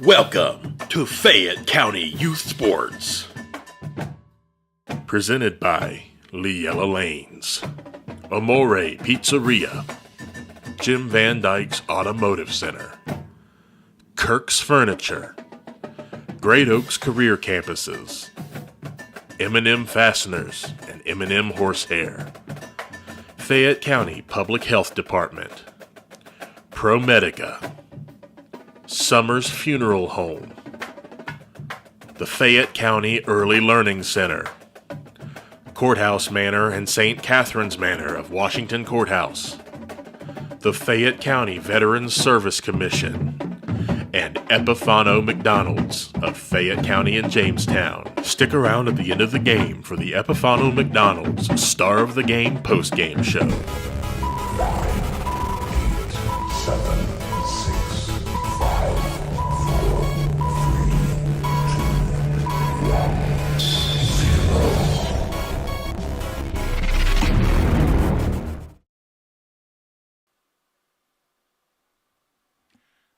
Welcome to Fayette County Youth Sports. Presented by Leella Lanes, Amore Pizzeria, Jim Van Dyke's Automotive Center, Kirk's Furniture, Great Oaks Career Campuses, M&M Fasteners and M&M Horsehair, Fayette County Public Health Department, ProMedica, Summers Funeral Home, the Fayette County Early Learning Center, Courthouse Manor and St. Catherine's Manor of Washington Courthouse, the Fayette County Veterans Service Commission, and Epifano McDonald's of Fayette County and Jamestown. Stick around at the end of the game for the Epifano McDonald's Star of the Game post-game show. 9, 8, 7, 6, 5, 4, 3, 2, 1, 0.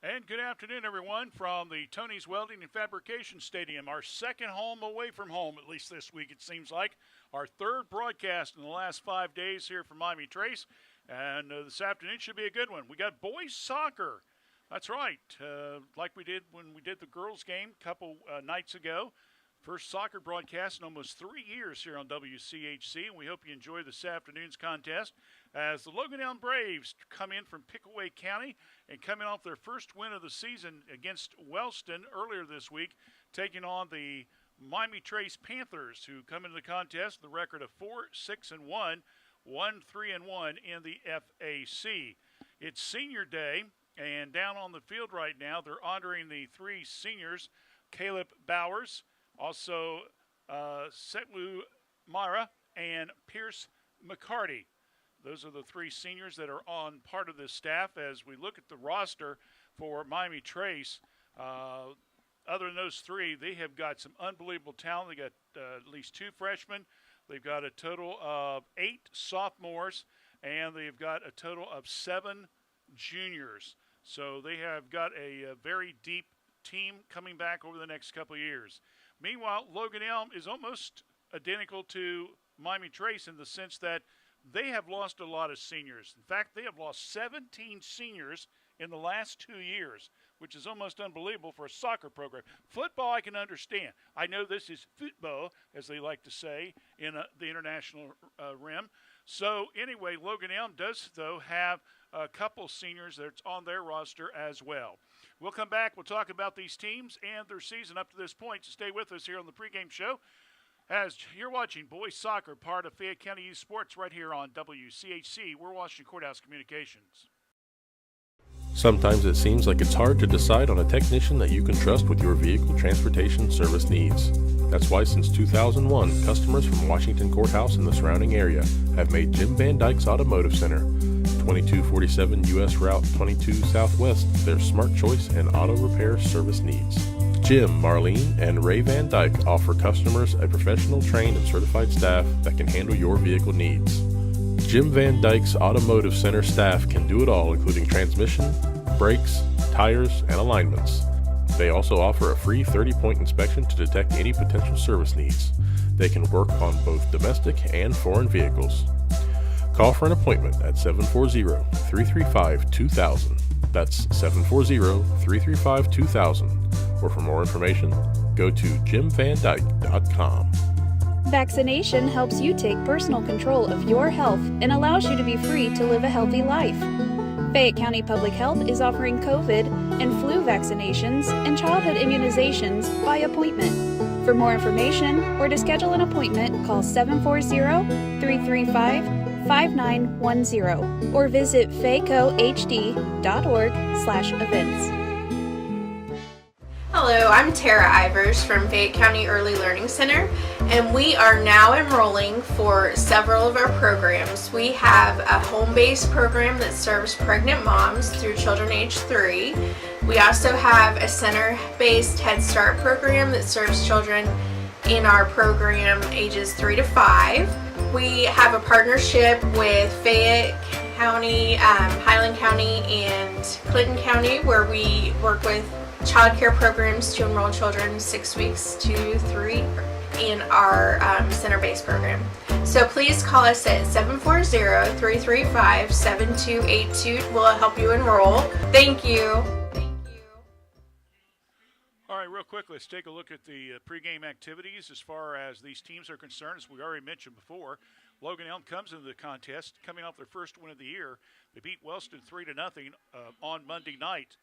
And good afternoon, everyone, from the Tony's Welding and Fabrication Stadium, our second home away from home, at least this week it seems like. Our third broadcast in the last 5 days here from Miami Trace, and this afternoon should be a good one. We got boys soccer. That's right, like we did when we did the girls' game a couple nights ago. First soccer broadcast in almost 3 years here on WCHC, and we hope you enjoy this afternoon's contest as the Logan Elm Braves come in from Pickaway County and coming off their first win of the season against Wellston earlier this week, taking on the Miami Trace Panthers, who come into the contest with a record of 4-6-1, 1-3-1 in the FAC. It's senior day, and down on the field right now, they're honoring the three seniors, Caleb Bowers, also Setlu Mara, and Pierce McCarty. Those are the three seniors that are on part of this staff. As we look at the roster for Miami Trace, other than those three, they have got some unbelievable talent. They got at least two freshmen. They've got a total of 8 sophomores, and they've got a total of 7 juniors. So they have got a very deep team coming back over the next couple of years. Meanwhile, Logan Elm is almost identical to Miami Trace in the sense that they have lost a lot of seniors. In fact, they have lost 17 seniors in the last 2 years, which is almost unbelievable for a soccer program. Football, I can understand. I know this is football, as they like to say in the international rim. So anyway, Logan Elm does, though, have a couple seniors that's on their roster as well. We'll come back. We'll talk about these teams and their season up to this point. So stay with us here on the pregame show as you're watching boys soccer, part of Fayette County Youth Sports right here on WCHC. We're Washington Courthouse Communications. Sometimes it seems like it's hard to decide on a technician that you can trust with your vehicle transportation service needs. That's why since 2001, customers from Washington Courthouse and the surrounding area have made Jim Van Dyke's Automotive Center, 2247 U.S. Route 22 Southwest, their smart choice and auto repair service needs. Jim, Marlene, and Ray Van Dyke offer customers a professional, trained, and certified staff that can handle your vehicle needs. Jim Van Dyke's Automotive Center staff can do it all, including transmission, brakes, tires, and alignments. They also offer a free 30-point inspection to detect any potential service needs. They can work on both domestic and foreign vehicles. Call for an appointment at 740-335-2000. That's 740-335-2000. Or for more information, go to jimvandyke.com. Vaccination helps you take personal control of your health and allows you to be free to live a healthy life. Fayette County Public Health is offering COVID and flu vaccinations and childhood immunizations by appointment. For more information or to schedule an appointment, call 740-335-5910 or visit facohd.org/events. Hello, I'm Tara Ivers from Fayette County Early Learning Center, and we are now enrolling for several of our programs. We have a home-based program that serves pregnant moms through children age 3. We also have a center-based Head Start program that serves children in our program ages 3 to 5. We have a partnership with Fayette County, Highland County, and Clinton County, where we work with child care programs to enroll children 6 weeks to 3 in our center-based program. So please call us at 740-335-7282. We'll help you enroll. Thank you. All right, real quick, let's take a look at the pregame activities as far as these teams are concerned. As we already mentioned before, Logan Elm comes into the contest coming off their first win of the year. They beat Wellston 3-0 on Monday night.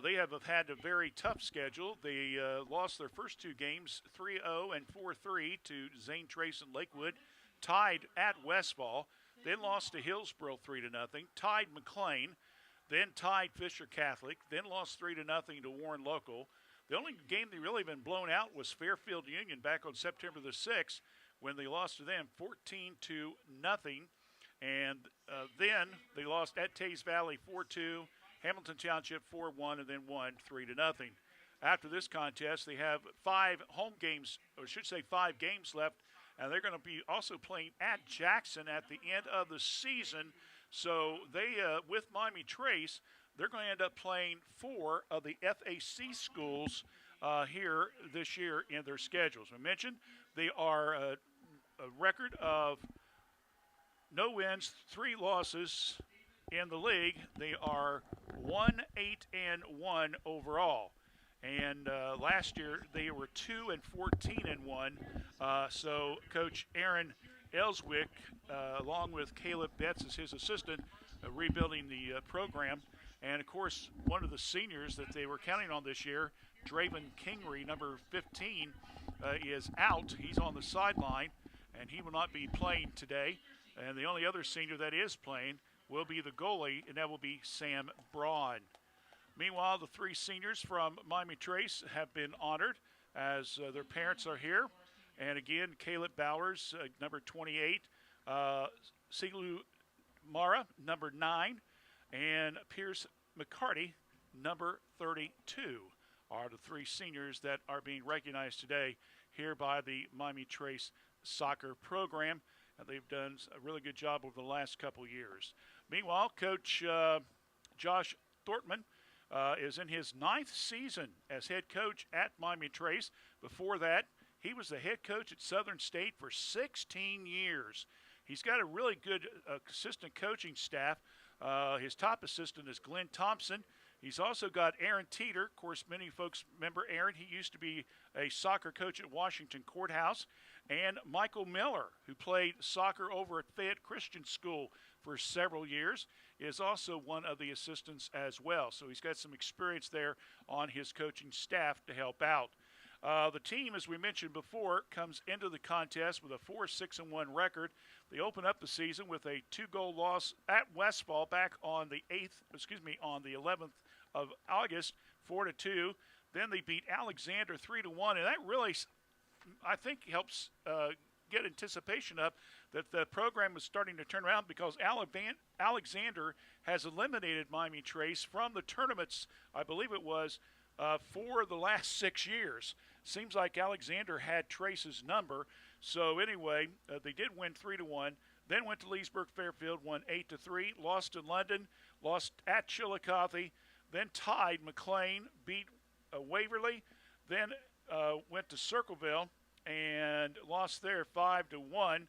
They have had a very tough schedule. They lost their first two games 3-0 and 4-3 to Zane Trace and Lakewood, tied at Westfall, then lost to Hillsboro 3-0, tied McLean, then tied Fisher Catholic, then lost 3-0 to Warren Local. The only game they really been blown out was Fairfield Union back on September the 6th when they lost to them 14-0. And then they lost at Tays Valley 4-2, Hamilton Township 4-1, and then won 3-0. After this contest, they have 5 games left, and they're going to be also playing at Jackson at the end of the season. So they, with Miami Trace, they're going to end up playing 4 of the FAC schools here this year in their schedules. I mentioned they are a record of no wins, 3 losses in the league. They are 1-8-1 overall. And last year they were 2-14-1. So Coach Aaron Ellswick, along with Caleb Betts as his assistant, rebuilding the program. And, of course, one of the seniors that they were counting on this year, Draven Kingery, number 15, is out. He's on the sideline, and he will not be playing today. And the only other senior that is playing will be the goalie, and that will be Sam Braun. Meanwhile, the 3 seniors from Miami Trace have been honored as their parents are here. And, again, Caleb Bowers, number 28, Siglu Mara, number 9, and Pierce McCarty, number 32, are the 3 seniors that are being recognized today here by the Miami Trace soccer program. And they've done a really good job over the last couple years. Meanwhile, Coach Josh Thorntman is in his 9th season as head coach at Miami Trace. Before that, he was the head coach at Southern State for 16 years. He's got a really good assistant coaching staff. His top assistant is Glenn Thompson. He's also got Aaron Teeter. Of course, many folks remember Aaron. He used to be a soccer coach at Washington Courthouse. And Michael Miller, who played soccer over at Fayette Christian School for several years, is also one of the assistants as well. So he's got some experience there on his coaching staff to help out. The team, as we mentioned before, comes into the contest with a 4-6-1 record. They open up the season with a 2-goal loss at Westfall back on the 11th of August, 4-2. Then they beat Alexander 3-1, and that really, I think, helps get anticipation up that the program is starting to turn around because Alexander has eliminated Miami Trace from the tournaments, I believe it was, for the last 6 years. Seems like Alexander had Trace's number. So anyway, they did win 3-1. Then went to Leesburg Fairfield, won 8-3. Lost to London, lost at Chillicothe. Then tied McLean, beat Waverly. Then went to Circleville and lost there 5-1.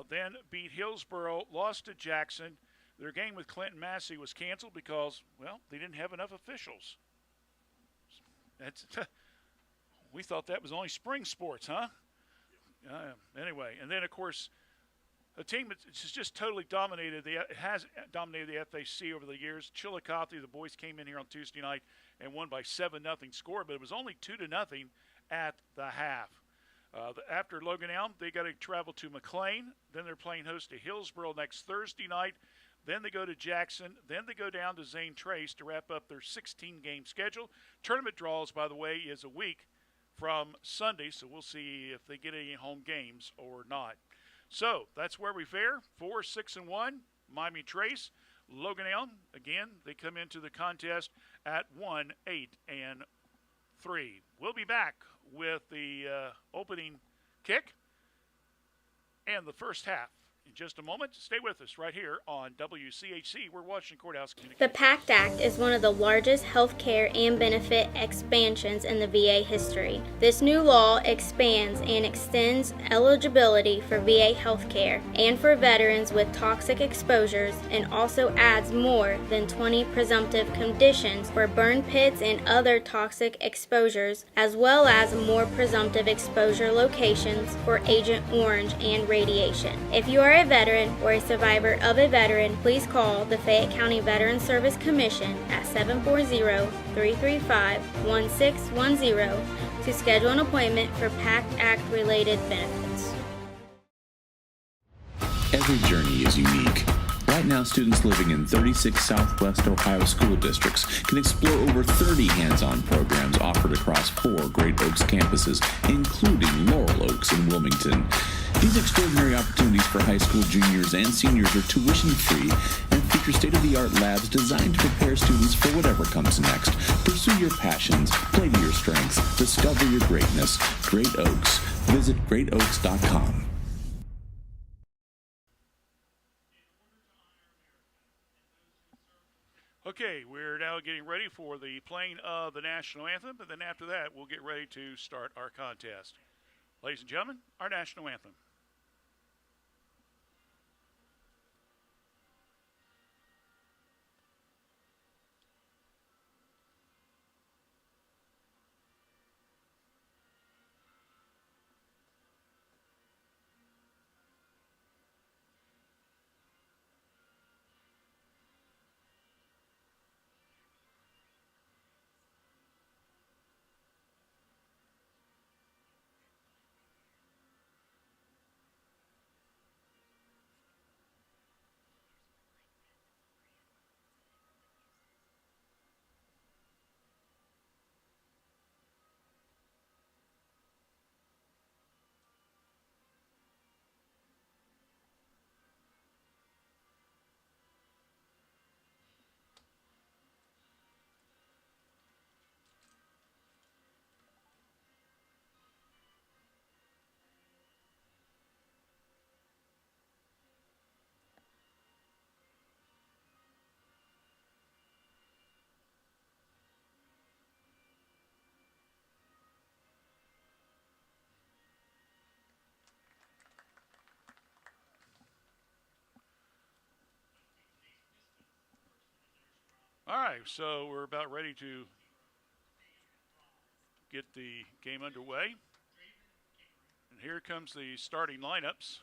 Then beat Hillsboro, lost to Jackson. Their game with Clinton Massey was canceled because, well, they didn't have enough officials. We thought that was only spring sports, huh? Anyway, and then, of course, a team that's just totally has dominated the FAC over the years. Chillicothe, the boys came in here on Tuesday night and won by 7-0 score, but it was only 2-0 at the half. After Logan Elm, they got to travel to McLean. Then they're playing host to Hillsboro next Thursday night. Then they go to Jackson. Then they go down to Zane Trace to wrap up their 16-game schedule. Tournament draws, by the way, is a week from Sunday, so we'll see if they get any home games or not. So that's where we fare. 4-6-1, Miami Trace. Logan Elm, again, they come into the contest at 1-8-3. We'll be back with the opening kick and the first half in just a moment. Stay with us right here on WCHC. We're Washington Courthouse The Communications. PACT Act is one of the largest health care and benefit expansions in the VA history. This new law expands and extends eligibility for VA health care and for veterans with toxic exposures, and also adds more than 20 presumptive conditions for burn pits and other toxic exposures, as well as more presumptive exposure locations for Agent Orange and radiation. If you are a veteran or a survivor of a veteran, please call the Fayette County Veterans Service Commission at 740-335-1610 to schedule an appointment for PACT Act related benefits. Every journey is unique. Right now, students living in 36 Southwest Ohio school districts can explore over 30 hands-on programs offered across 4 Great Oaks campuses, including Laurel Oaks and Wilmington. These extraordinary opportunities for high school juniors and seniors are tuition-free and feature state-of-the-art labs designed to prepare students for whatever comes next. Pursue your passions, play to your strengths, discover your greatness. Great Oaks. Visit greatoaks.com. Okay, we're now getting ready for the playing of the national anthem, and then after that, we'll get ready to start our contest. Ladies and gentlemen, our national anthem. All right, so we're about ready to get the game underway. And here comes the starting lineups.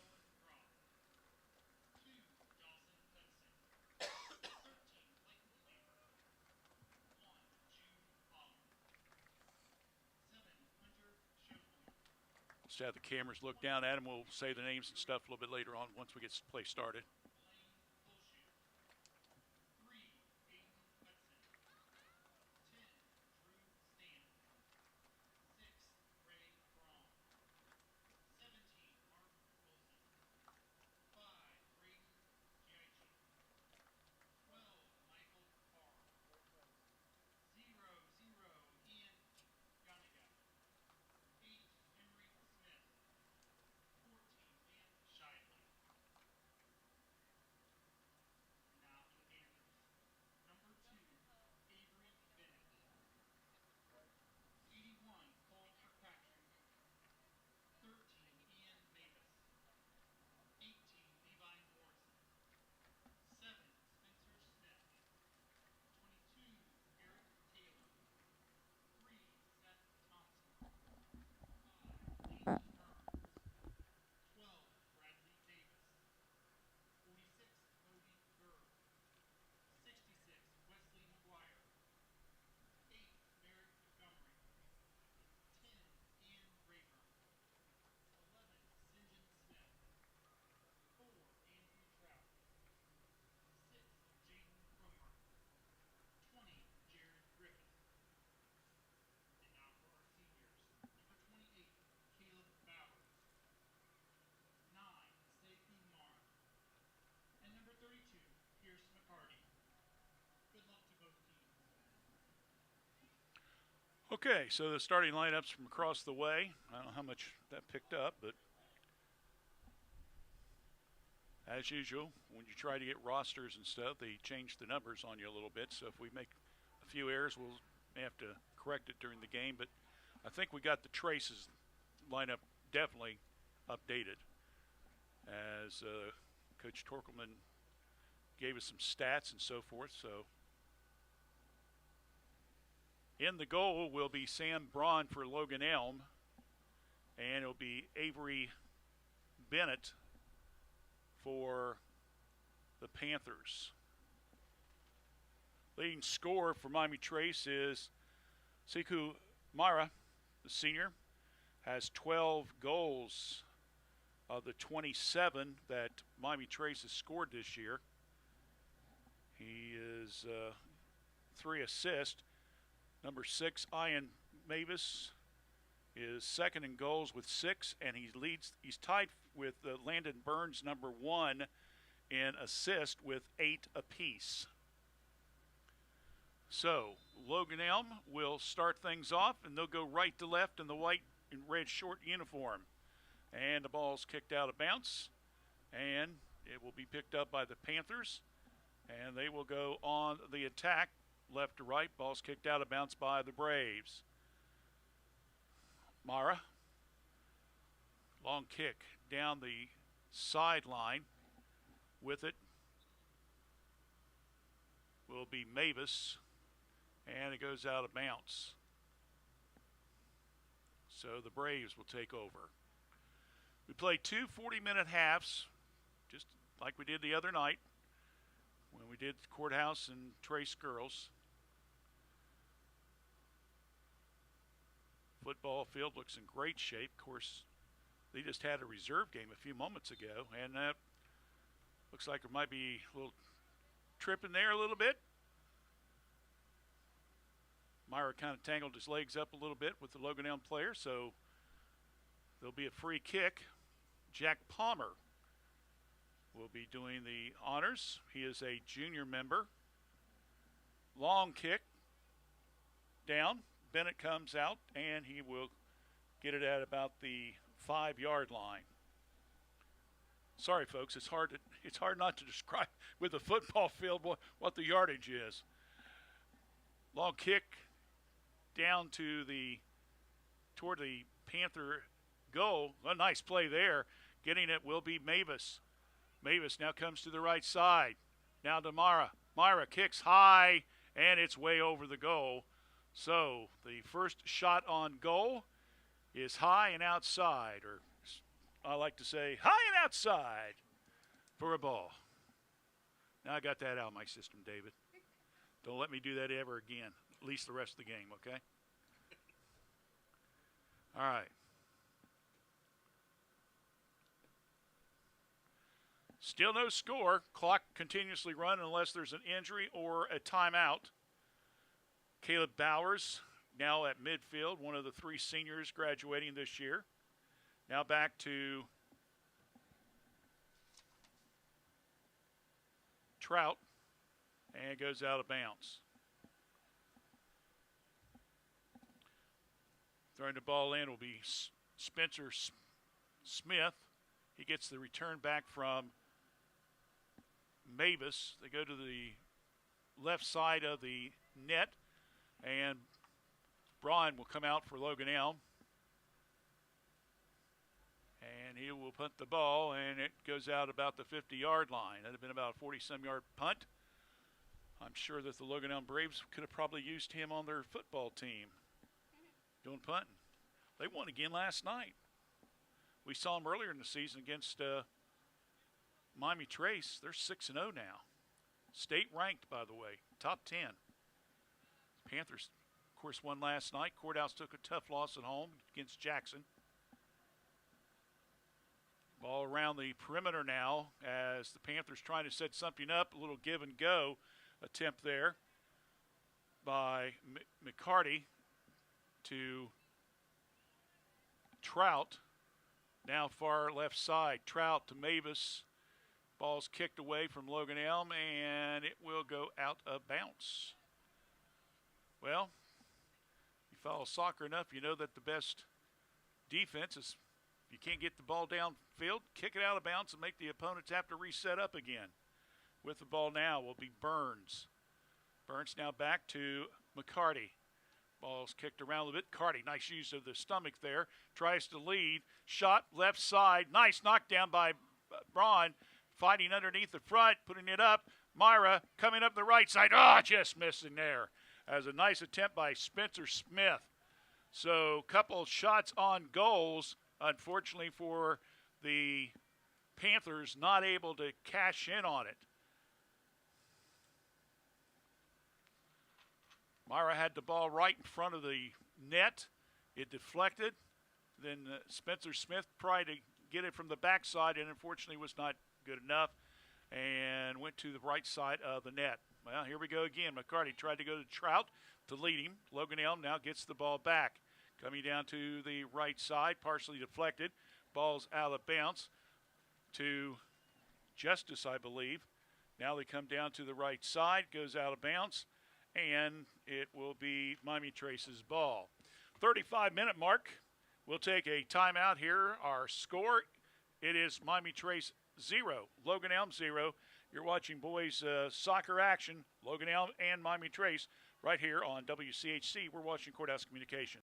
Let's have the cameras look down at them. We'll say the names and stuff a little bit later on once we get the play started. Okay, so the starting lineups from across the way. I don't know how much that picked up, but as usual, when you try to get rosters and stuff, they change the numbers on you a little bit. So if we make a few errors, we'll have to correct it during the game. But I think we got the Traces lineup definitely updated as Coach Torkelman gave us some stats and so forth. So in the goal will be Sam Braun for Logan Elm, and it'll be Avery Bennett for the Panthers. Leading scorer for Miami Trace is Siku Mara, the senior, has 12 goals of the 27 that Miami Trace has scored this year. He is 3 assists. Number 6, Ian Mavis, is second in goals with 6, and he's tied with Landon Burns, number 1, in assist with 8 apiece. So Logan Elm will start things off, and they'll go right to left in the white and red short uniform. And the ball's kicked out of bounds, and it will be picked up by the Panthers, and they will go on the attack, left to right. Ball's kicked out of bounds by the Braves. Mara, long kick down the sideline. With it will be Mavis, and it goes out of bounds. So the Braves will take over. We play 2 40-minute halves, just like we did the other night when we did Courthouse and Trace Girls. Football field looks in great shape. Of course, they just had a reserve game a few moments ago, and that looks like there might be a little trip in there a little bit. Myra kind of tangled his legs up a little bit with the Logan Elm player, so there'll be a free kick. Jack Palmer will be doing the honors. He is a junior member. Long kick down. Bennett comes out, and he will get it at about the 5-yard line. Sorry, folks, it's hard not to describe with a football field what the yardage is. Long kick down toward the Panther goal. A nice play there. Getting it will be Mavis. Mavis now comes to the right side. Now to Myra. Myra kicks high, and it's way over the goal. So the first shot on goal is high and outside, or I like to say high and outside for a ball. Now I got that out of my system, David. Don't let me do that ever again, at least the rest of the game, okay? All right. Still no score. Clock continuously run unless there's an injury or a timeout. Caleb Bowers now at midfield, one of the 3 seniors graduating this year. Now back to Trout, and goes out of bounds. Throwing the ball in will be Spencer Smith. He gets the return back from Mavis. They go to the left side of the net, and Braun will come out for Logan Elm. And he will punt the ball, and it goes out about the 50-yard line. That would have been about a 40-some-yard punt. I'm sure that the Logan Elm Braves could have probably used him on their football team doing punting. They won again last night. We saw them earlier in the season against Miami Trace. They're 6-0 now. State ranked, by the way, top 10. Panthers, of course, won last night. Courthouse took a tough loss at home against Jackson. Ball around the perimeter now as the Panthers trying to set something up. A little give and go attempt there by McCarty to Trout. Now far left side. Trout to Mavis. Ball's kicked away from Logan Elm, and it will go out of bounds. Well, you follow soccer enough, you know that the best defense is If you can't get the ball downfield, kick it out of bounds and make the opponents have to reset up again. With the ball now will be Burns. Burns now back to McCarty. Ball's kicked around a little bit. Carty, nice use of the stomach there. Tries to lead. Shot left side. Nice knockdown by Braun. Fighting underneath the front, putting it up. Myra coming up the right side. Just missing there. As a nice attempt by Spencer Smith. So, couple shots on goals. Unfortunately for the Panthers, not able to cash in on it. Myra had the ball right in front of the net. It deflected. Then Spencer Smith tried to get it from the backside and unfortunately was not good enough and went to the right side of the net. Well, here we go again. McCarty tried to go to Trout to lead him. Logan Elm now gets the ball back. Coming down to the right side, partially deflected. Ball's out of bounds to Justice, I believe. Now they come down to the right side, goes out of bounds, and it will be Miami Trace's ball. 35-minute mark. We'll take a timeout here. Our score, it is Miami Trace 0, Logan Elm 0. You're watching boys soccer action, Logan Elm and Miami Trace, right here on WCHC. We're watching Courthouse Communication.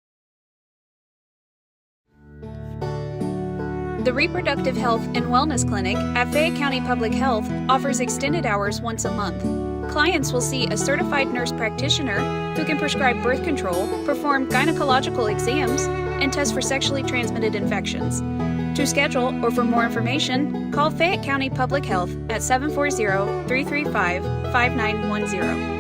The Reproductive Health and Wellness Clinic at Fayette County Public Health offers extended hours once a month. Clients will see a certified nurse practitioner who can prescribe birth control, perform gynecological exams, and test for sexually transmitted infections. To schedule or for more information, call Fayette County Public Health at 740-335-5910.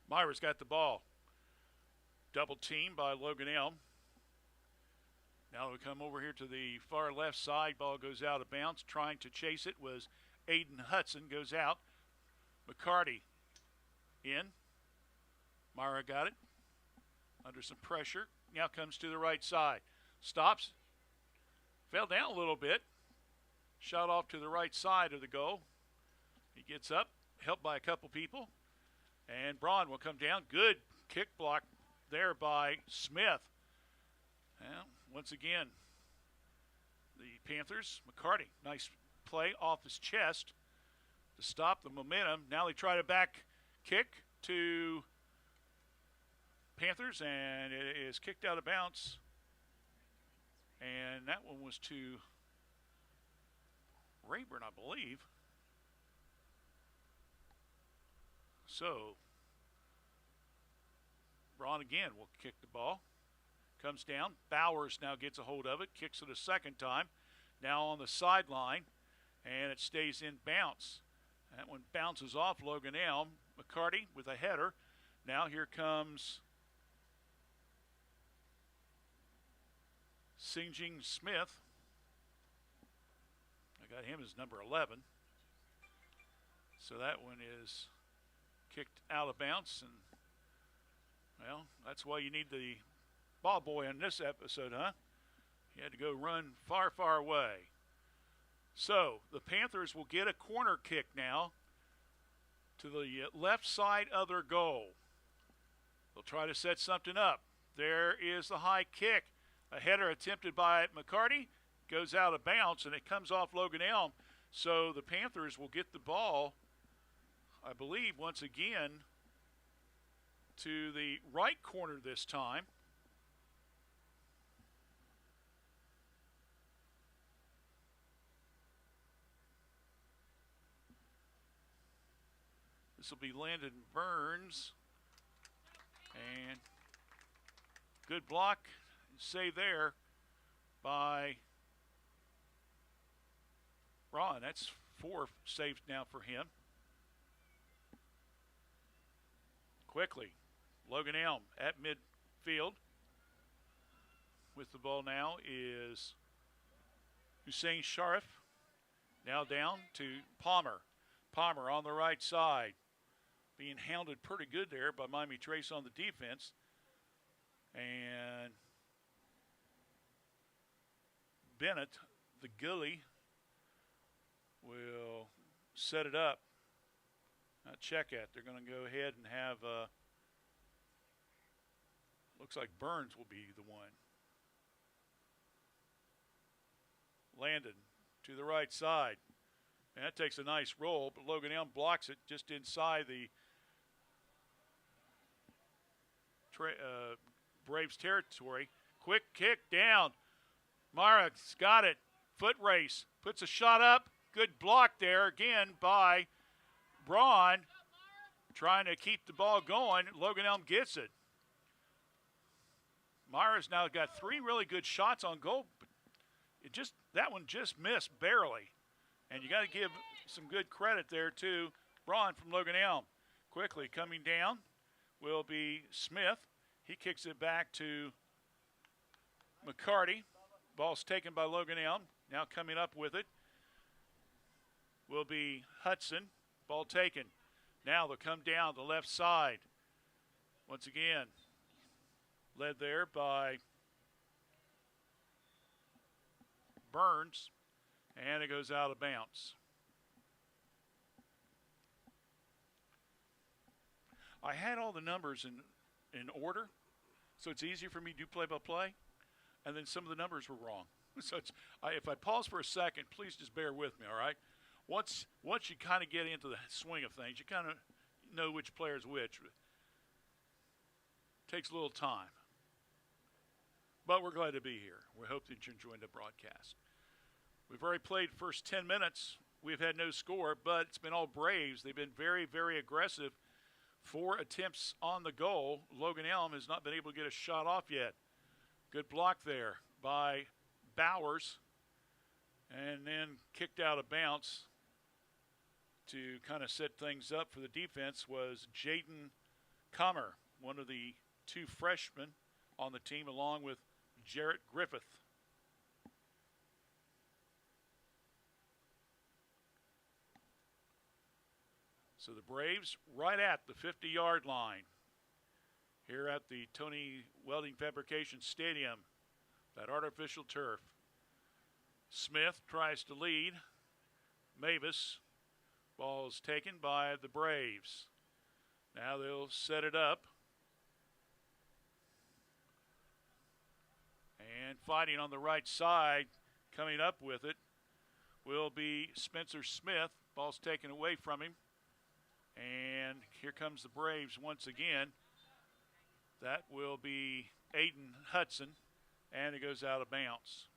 Myra's got the ball. Double team by Logan Elm. Now we come over here to the far left side. Ball goes out of bounds. Trying to chase it was Aiden Hudson. Goes out. McCarty in. Myra got it. Under some pressure. Now comes to the right side. Stops. Fell down a little bit. Shot off to the right side of the goal. He gets up. Helped by a couple people. And Braun will come down. Good kick block there by Smith. Well, once again, the Panthers, McCarty, nice play off his chest to stop the momentum. Now they try to back kick to Panthers, and it is kicked out of bounds. And that one was to Rayburn, I believe. So, Braun again will kick the ball. Comes down. Bowers now gets a hold of it. Kicks it a second time. Now on the sideline. And it stays in bounce. That one bounces off Logan Elm. McCarty with a header. Now here comes Singjing Smith. I got him as number 11. So that one is kicked out of bounds, and well, that's why you need the ball boy in this episode, huh? He had to go run far, far away. So the Panthers will get a corner kick now to the left side of their goal. They'll try to set something up. There is the high kick. A header attempted by McCarty goes out of bounds, and it comes off Logan Elm. So the Panthers will get the ball, I believe, once again to the right corner this time. This will be Landon Burns. And good block, save there by Ron. That's 4 saves now for him. Quickly, Logan Elm at midfield. With the ball now is Hussein Sharif. Now down to Palmer. Palmer on the right side. Being hounded pretty good there by Miami Trace on the defense. And Bennett, the goalie, will set it up. Check it. They're going to go ahead and have, looks like Burns will be the one. Landon to the right side. And that takes a nice roll, but Logan Elm blocks it just inside the Braves territory. Quick kick down. Mara's got it. Foot race. Puts a shot up. Good block there again by Braun. Trying to keep the ball going. Logan Elm gets it. Mara's now got 3 really good shots on goal. But that one just missed barely. And you got to give some good credit there to Braun from Logan Elm. Quickly coming down will be Smith. He kicks it back to McCarty. Ball's taken by Logan Elm. Now coming up with it will be Hudson. Ball taken. Now they'll come down the left side. Once again, led there by Burns. And it goes out of bounds. I had all the numbers in order, so it's easier for me to do play-by-play. And then some of the numbers were wrong. So if I pause for a second, please just bear with me, all right? Once you kind of get into the swing of things, you kind of know which player's which. It takes a little time. But we're glad to be here. We hope that you're enjoying the broadcast. We've already played the first 10 minutes. We've had no score, but it's been all Braves. They've been very, very aggressive. 4 attempts on the goal. Logan Elm has not been able to get a shot off yet. Good block there by Bowers. And then kicked out of bounds to kind of set things up for the defense was Jaden Comer, one of the 2 freshmen on the team, along with Jarrett Griffith. So the Braves right at the 50-yard line here at the Tony Welding Fabrication Stadium, that artificial turf. Smith tries to lead. Mavis. Ball is taken by the Braves. Now they'll set it up. And fighting on the right side, coming up with it, will be Spencer Smith. Ball's taken away from him. And here comes the Braves once again. That will be Aiden Hudson, and it goes out of bounds.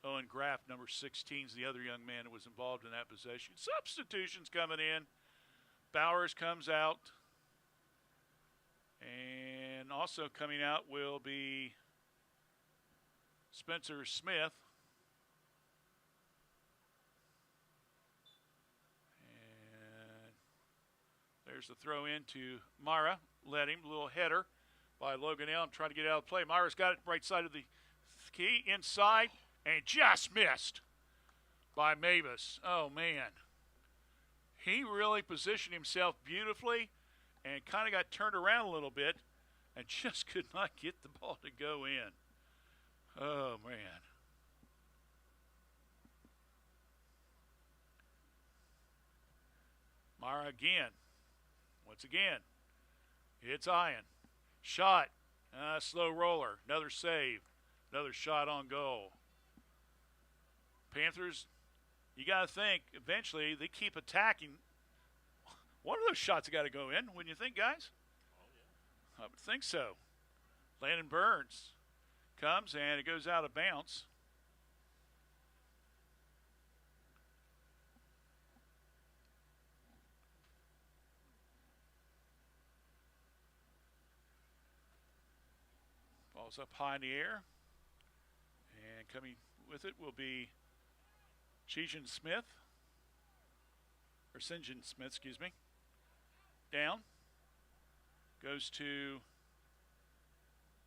Owen Graff, number 16, is the other young man who was involved in that possession. Substitutions coming in. Bowers comes out. And also coming out will be Spencer Smith. There's the throw in to Myra. Let him. Little header by Logan Elm trying to get out of play. Myra's got it right side of the key. Inside. And just missed by Mavis. Oh, man. He really positioned himself beautifully and kind of got turned around a little bit and just could not get the ball to go in. Oh, man. Myra again. Once again, it's Ian. Shot. Slow roller. Another save. Another shot on goal. Panthers, you got to think, eventually they keep attacking. One of those shots have got to go in, wouldn't you think, guys? Oh, yeah. I would think so. Landon Burns comes, and it goes out of bounds. Ball's up high in the air. And coming with it will be St. John Smith. Down. Goes to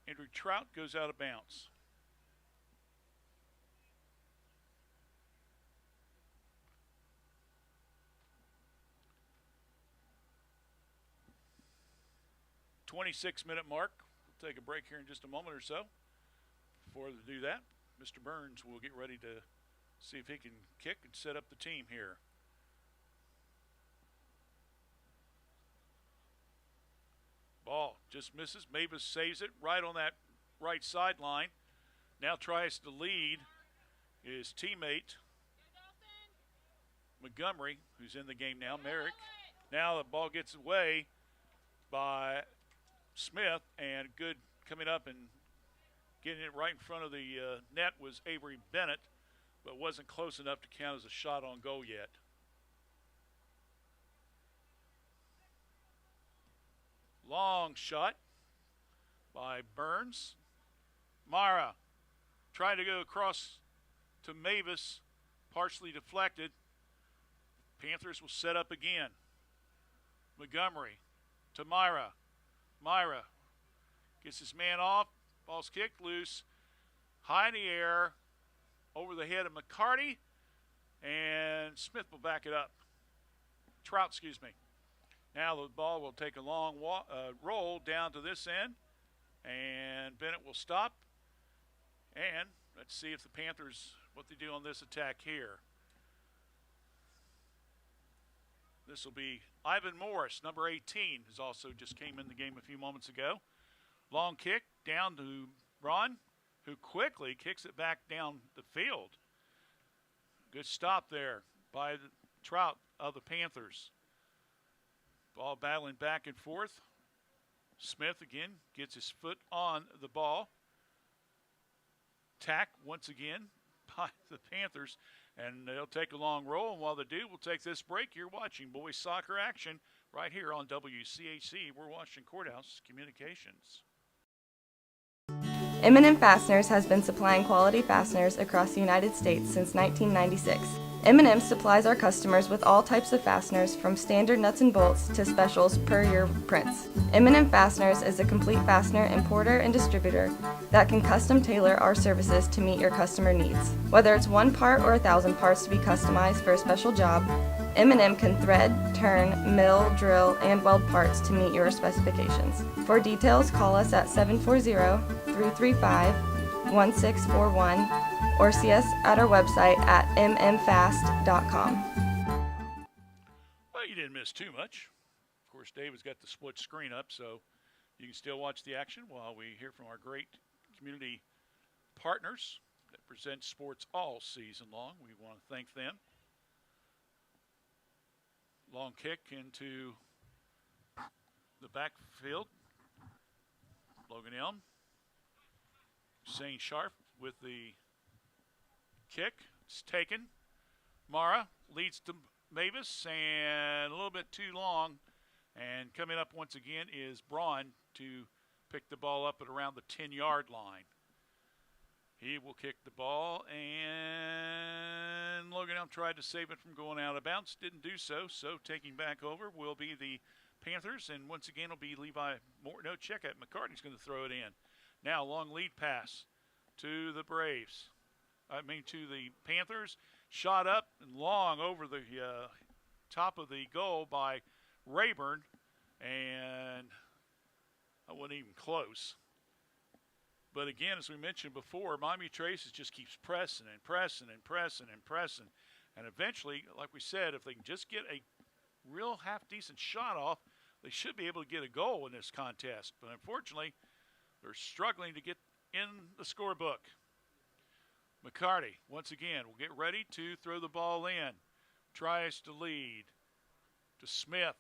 Andrew Trout, goes out of bounds. .26-minute mark. We'll take a break here in just a moment or so. Before they do that, Mr. Burns will get ready to see if he can kick and set up the team here. Ball just misses. Mavis saves it right on that right sideline. Now tries to lead his teammate Montgomery, who's in the game now. Merrick. Now the ball gets away by Smith, and good coming up and getting it right in front of the net was Avery Bennett, but wasn't close enough to count as a shot on goal yet. Long shot by Burns. Mara trying to go across to Mavis, partially deflected. Panthers will set up again. Montgomery to Myra. Myra gets his man off. Ball's kicked loose. High in the air. Over the head of McCarty. And Smith will back it up. Trout, excuse me. Now the ball will take a long roll down to this end. And Bennett will stop. And let's see if the Panthers, what they do on this attack here. This will be Ivan Morris, number 18, who's also just came in the game a few moments ago. Long kick down to Ron, who quickly kicks it back down the field. Good stop there by the Trout of the Panthers. Ball battling back and forth. Smith again gets his foot on the ball. Tack once again by the Panthers, and they'll take a long roll. And while they do, we'll take this break. You're watching boys soccer action right here on WCHC. We're watching Courthouse Communications. M&M Fasteners has been supplying quality fasteners across the United States since 1996. M&M supplies our customers with all types of fasteners, from standard nuts and bolts to specials per your prints. M&M Fasteners is a complete fastener importer and distributor that can custom tailor our services to meet your customer needs. Whether it's one part or 1,000 parts to be customized for a special job, M&M can thread, turn, mill, drill, and weld parts to meet your specifications. For details, call us at 740-335-1641 or see us at our website at mmfast.com. Well, you didn't miss too much. Of course, David's got the split screen up, so you can still watch the action while we hear from our great community partners that present sports all season long. We want to thank them. Long kick into the backfield. Logan Elm. Shane Sharp with the kick. It's taken. Mara leads to Mavis, and a little bit too long. And coming up once again is Braun to pick the ball up at around the 10-yard line. He will kick the ball, and Logan Elm tried to save it from going out of bounds. Didn't do so, so taking back over will be the Panthers, and once again will be Levi Moore. No, check it. McCartney's going to throw it in. Now, long lead pass to the Braves. To the Panthers. Shot up and long over the top of the goal by Rayburn, and that wasn't even close. But again, as we mentioned before, Miami Traces just keeps pressing and pressing and pressing and pressing. And eventually, like we said, if they can just get a real half-decent shot off, they should be able to get a goal in this contest. But unfortunately, they're struggling to get in the scorebook. McCarty, once again, will get ready to throw the ball in. Tries to lead to Smith.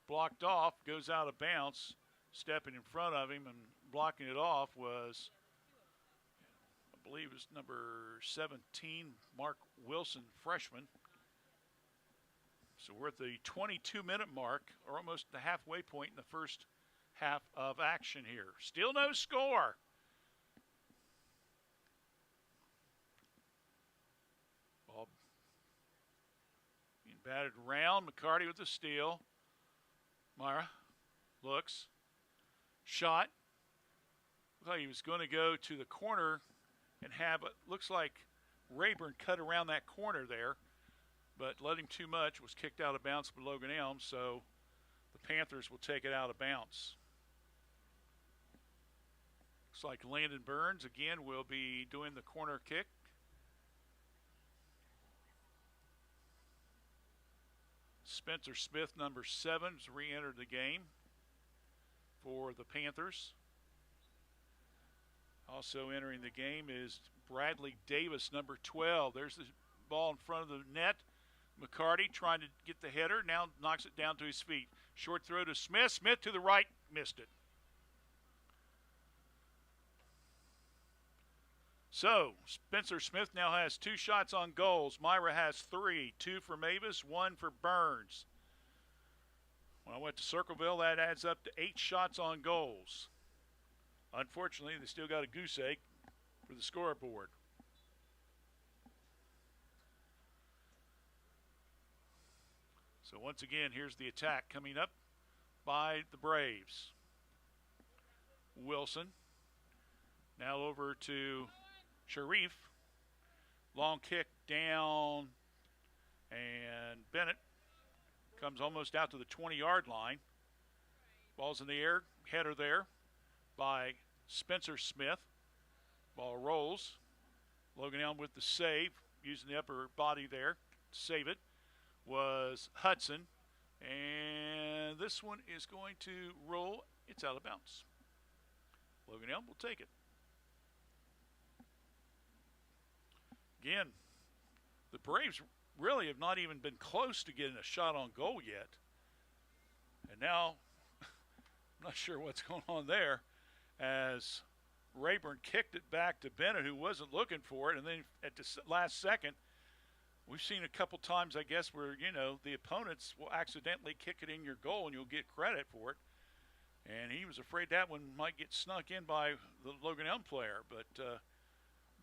Blocked off, goes out of bounds. Stepping in front of him and blocking it off was, I believe it was number 17, Mark Wilson, freshman. So we're at the 22-minute mark, or almost the halfway point in the first half of action here. Still no score. Ball being batted around. McCarty with the steal. Myra looks. Shot. Looks like he was going to go to the corner and have it. Looks like Rayburn cut around that corner there, but let him too much. Was kicked out of bounds by Logan Elm, so the Panthers will take it out of bounds. Looks like Landon Burns again will be doing the corner kick. Spencer Smith, number 7, has re-entered the game for the Panthers. Also entering the game is Bradley Davis, number 12. There's the ball in front of the net. McCarty trying to get the header, now knocks it down to his feet. Short throw to Smith. Smith to the right, missed it. So, Spencer Smith now has 2 shots on goals. Myra has 3, 2 for Mavis, 1 for Burns. When I went to Circleville, that adds up to 8 shots on goals. Unfortunately, they still got a goose egg for the scoreboard. So once again, here's the attack coming up by the Braves. Wilson. Now over to Sharif. Long kick down. And Bennett comes almost out to the 20-yard line. Ball's in the air. Header there by Spencer Smith. Ball rolls. Logan Elm with the save. Using the upper body there to save it was Hudson. And this one is going to roll. It's out of bounds. Logan Elm will take it. Again, the Braves really have not even been close to getting a shot on goal yet. And now, I'm not sure what's going on there, as Rayburn kicked it back to Bennett, who wasn't looking for it. And then at the last second, we've seen a couple times, I guess, where, you know, the opponents will accidentally kick it in your goal and you'll get credit for it. And he was afraid that one might get snuck in by the Logan Elm player. But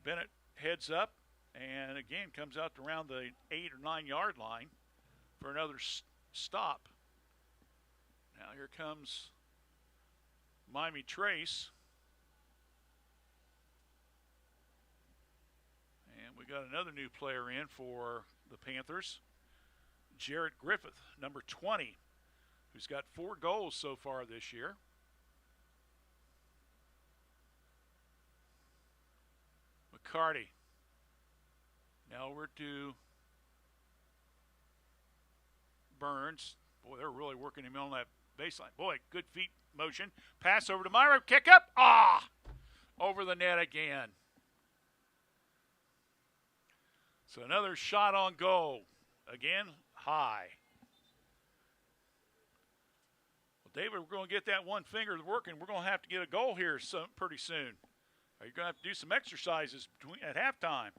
Bennett heads up and, again, comes out to around the 8 or 9 yard line for another stop. Now here comes Miami Trace. And we got another new player in for the Panthers. Jarrett Griffith, number 20, who's got 4 goals so far this year. McCarty. Now we're to Burns. Boy, they're really working him on that baseline. Boy, good feet motion. Pass over to Myra. Kick up. Over the net again. So another shot on goal. Again, high. Well, David, we're going to get that one finger working. We're going to have to get a goal here pretty soon. Are you going to have to do some exercises at halftime?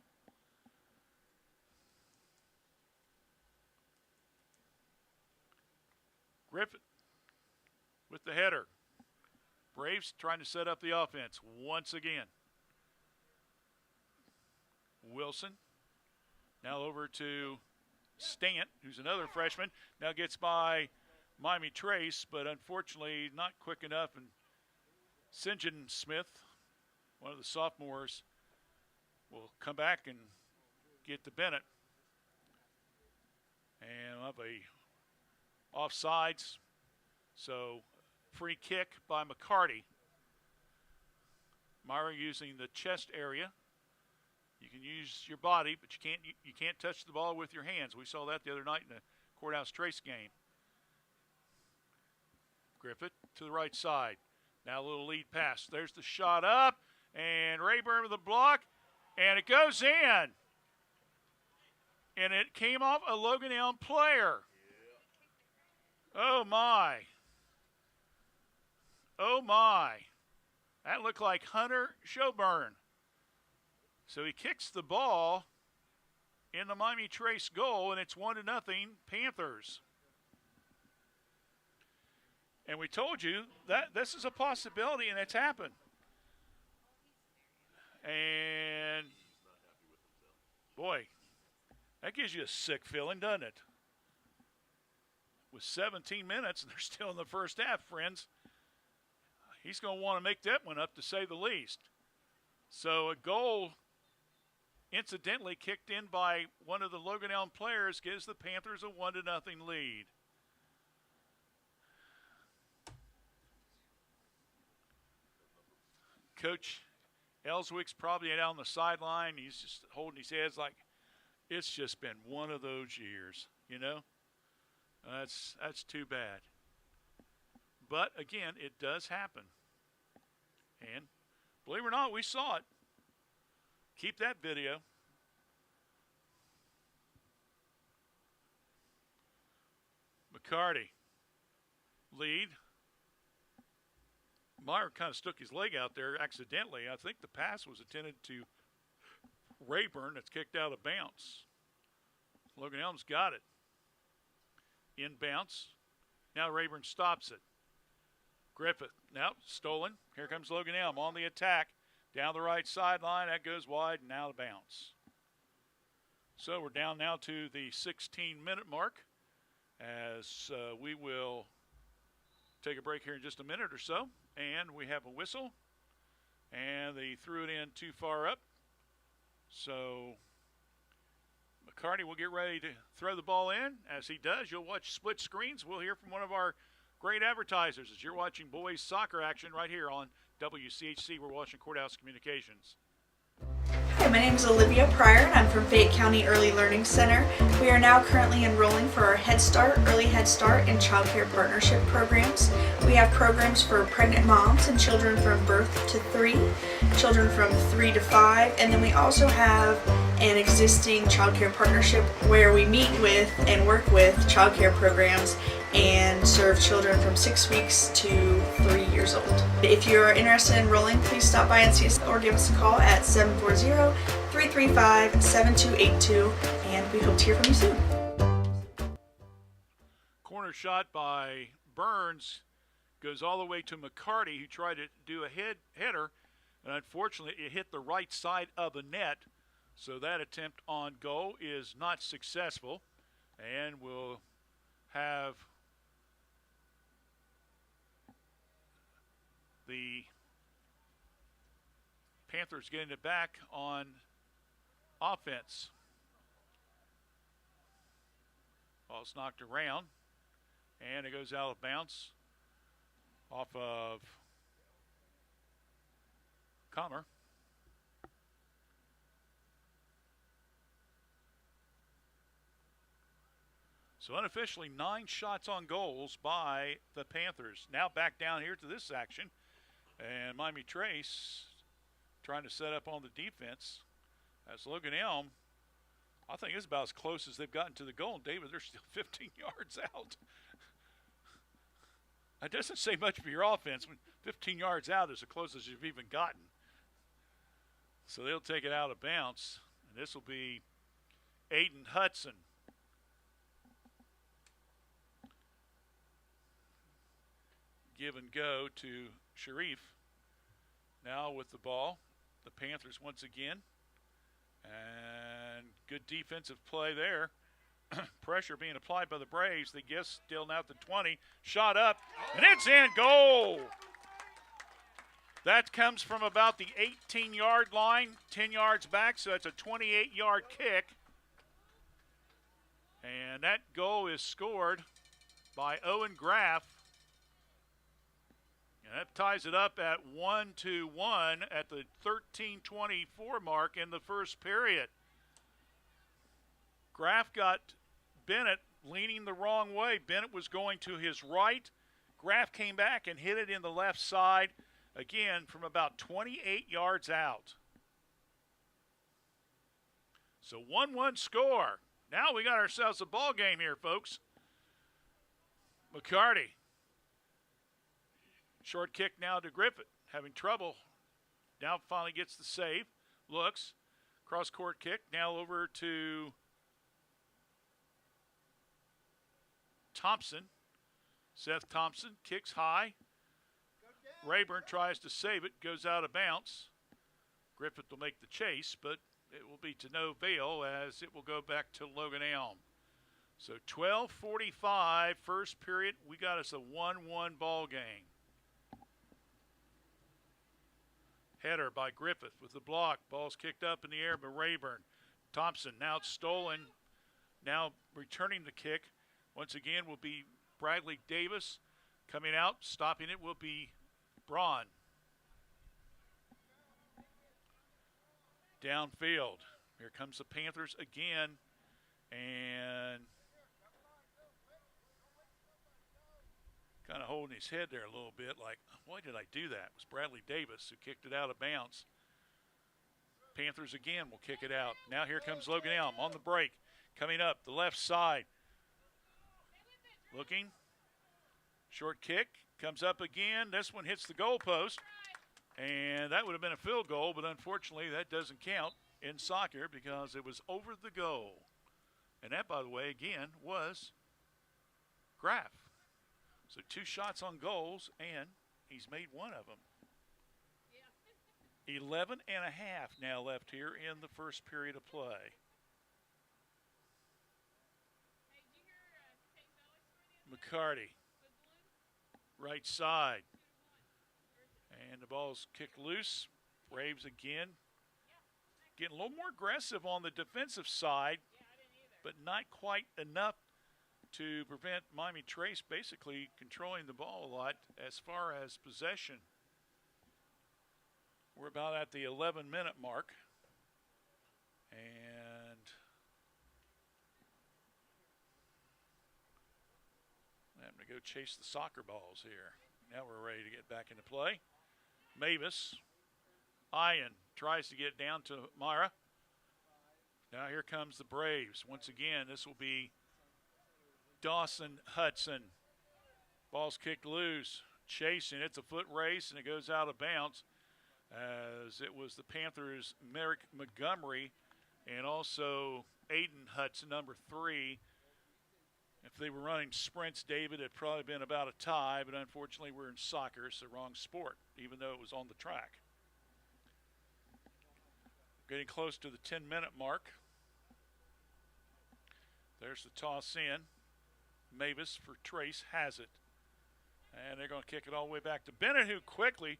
Griffith with the header. Braves trying to set up the offense once again. Wilson. Now over to Stant, who's another freshman. Now gets by Miami Trace, but unfortunately not quick enough. And St. John Smith, one of the sophomores, will come back and get to Bennett. And we'll have a offsides. So free kick by McCarty. Myra using the chest area. You can use your body, but you can't touch the ball with your hands. We saw that the other night in the Courthouse Trace game. Griffith to the right side. Now a little lead pass. There's the shot up, and Rayburn with the block, and it goes in. And it came off a Logan Elm player. Oh, my. Oh, my. That looked like Hunter Schoburn. So he kicks the ball in the Miami Trace goal, and it's 1-0 Panthers. And we told you that this is a possibility, and it's happened. And, boy, that gives you a sick feeling, doesn't it? With 17 minutes, and they're still in the first half, friends. He's going to want to make that one up, to say the least. So a goal incidentally kicked in by one of the Logan Elm players gives the Panthers a 1-0 lead. Coach Ellswick's probably down the sideline. He's just holding his head like it's just been one of those years, you know. That's too bad. But again, it does happen. And believe it or not, we saw it. Keep that video. McCarty, lead. Meyer kind of stuck his leg out there accidentally. I think the pass was intended to Rayburn. That's kicked out of bounds. Logan Elm's got it. In bounce. Now Rayburn stops it. Griffith, now stolen. Here comes Logan Elm on the attack. Down the right sideline. That goes wide and out of bounds. So we're down now to the 16-minute mark as we will take a break here in just a minute or so. And we have a whistle. And they threw it in too far up. So McCarty will get ready to throw the ball in. As he does, you'll watch split screens. We'll hear from one of our great advertisers as you're watching boys soccer action right here on WCHC. We're watching Courthouse Communications. Hi, my name is Olivia Pryor and I'm from Fayette County Early Learning Center. We are now currently enrolling for our Head Start, Early Head Start, and Child Care Partnership programs. We have programs for pregnant moms and children from birth to 3, children from 3 to 5, and then we also have an existing Child Care Partnership where we meet with and work with child care programs and serve children from 6 weeks to 3 years old. If you're interested in enrolling, please stop by and see us or give us a call at 740-335-7282, and we hope to hear from you soon. Corner shot by Burns goes all the way to McCarty, who tried to do a header, and unfortunately it hit the right side of the net. So that attempt on goal is not successful, and we'll have the Panthers getting it back on offense. Ball's knocked around, and it goes out of bounds off of Comer. So unofficially, 9 shots on goals by the Panthers. Now back down here to this action. And Miami Trace trying to set up on the defense. As Logan Elm, I think is about as close as they've gotten to the goal. And David, they're still 15 yards out. That doesn't say much for your offense when 15 yards out is the closest you've even gotten. So they'll take it out of bounds. And this will be Aiden Hudson. Give and go to Sharif. Now with the ball, the Panthers once again. And good defensive play there. Pressure being applied by the Braves. They get still now at the 20. Shot up, and it's in. Goal! That comes from about the 18-yard line, 10 yards back, so it's a 28-yard kick. And that goal is scored by Owen Graff. And that ties it up at 1-1 at the 13:24 mark in the first period. Graff got Bennett leaning the wrong way. Bennett was going to his right. Graff came back and hit it in the left side, again, from about 28 yards out. So 1-1 score. Now we got ourselves a ball game here, folks. McCarty. Short kick now to Griffith. Having trouble. Now finally gets the save. Looks. Cross-court kick. Now over to Thompson. Seth Thompson kicks high. Rayburn tries to save it. Goes out of bounds. Griffith will make the chase, but it will be to no avail as it will go back to Logan Elm. So 12:45 first period. We got us a 1-1 ball game. Header by Griffith with the block. Ball's kicked up in the air by Rayburn. Thompson now it's stolen. Now returning the kick. Once again will be Bradley Davis. Coming out, stopping it will be Braun. downfield. Here comes the Panthers again, and kind of holding his head there a little bit like, why did I do that? It was Bradley Davis who kicked it out of bounds. Panthers again will kick it out. Now here comes Logan Elm on the break, coming up the left side. Looking, short kick, comes up again. This one hits the goalpost, and that would have been a field goal, but unfortunately that doesn't count in soccer because it was over the goal. And that, by the way, again, was Graff. So 2 shots on goals, and he's made one of them. 11 and a half now left here in the first period of play. McCarty, right side. And the ball's kicked loose. Braves again getting a little more aggressive on the defensive side, but not quite enough to prevent Miami Trace basically controlling the ball a lot as far as possession. We're about at the 11-minute mark. And I'm going to go chase the soccer balls here. Now we're ready to get back into play. Mavis, Ian tries to get down to Myra. Now here comes the Braves. Once again, this will be Dawson Hudson. Ball's kicked loose. Chasing. It's a foot race, and it goes out of bounds as it was the Panthers' Merrick Montgomery and also Aiden Hudson, number 3. If they were running sprints, David, it'd probably been about a tie, but unfortunately we're in soccer. It's the wrong sport, even though it was on the track. Getting close to the 10-minute mark. There's the toss in. Mavis for Trace has it. And they're going to kick it all the way back to Bennett, who quickly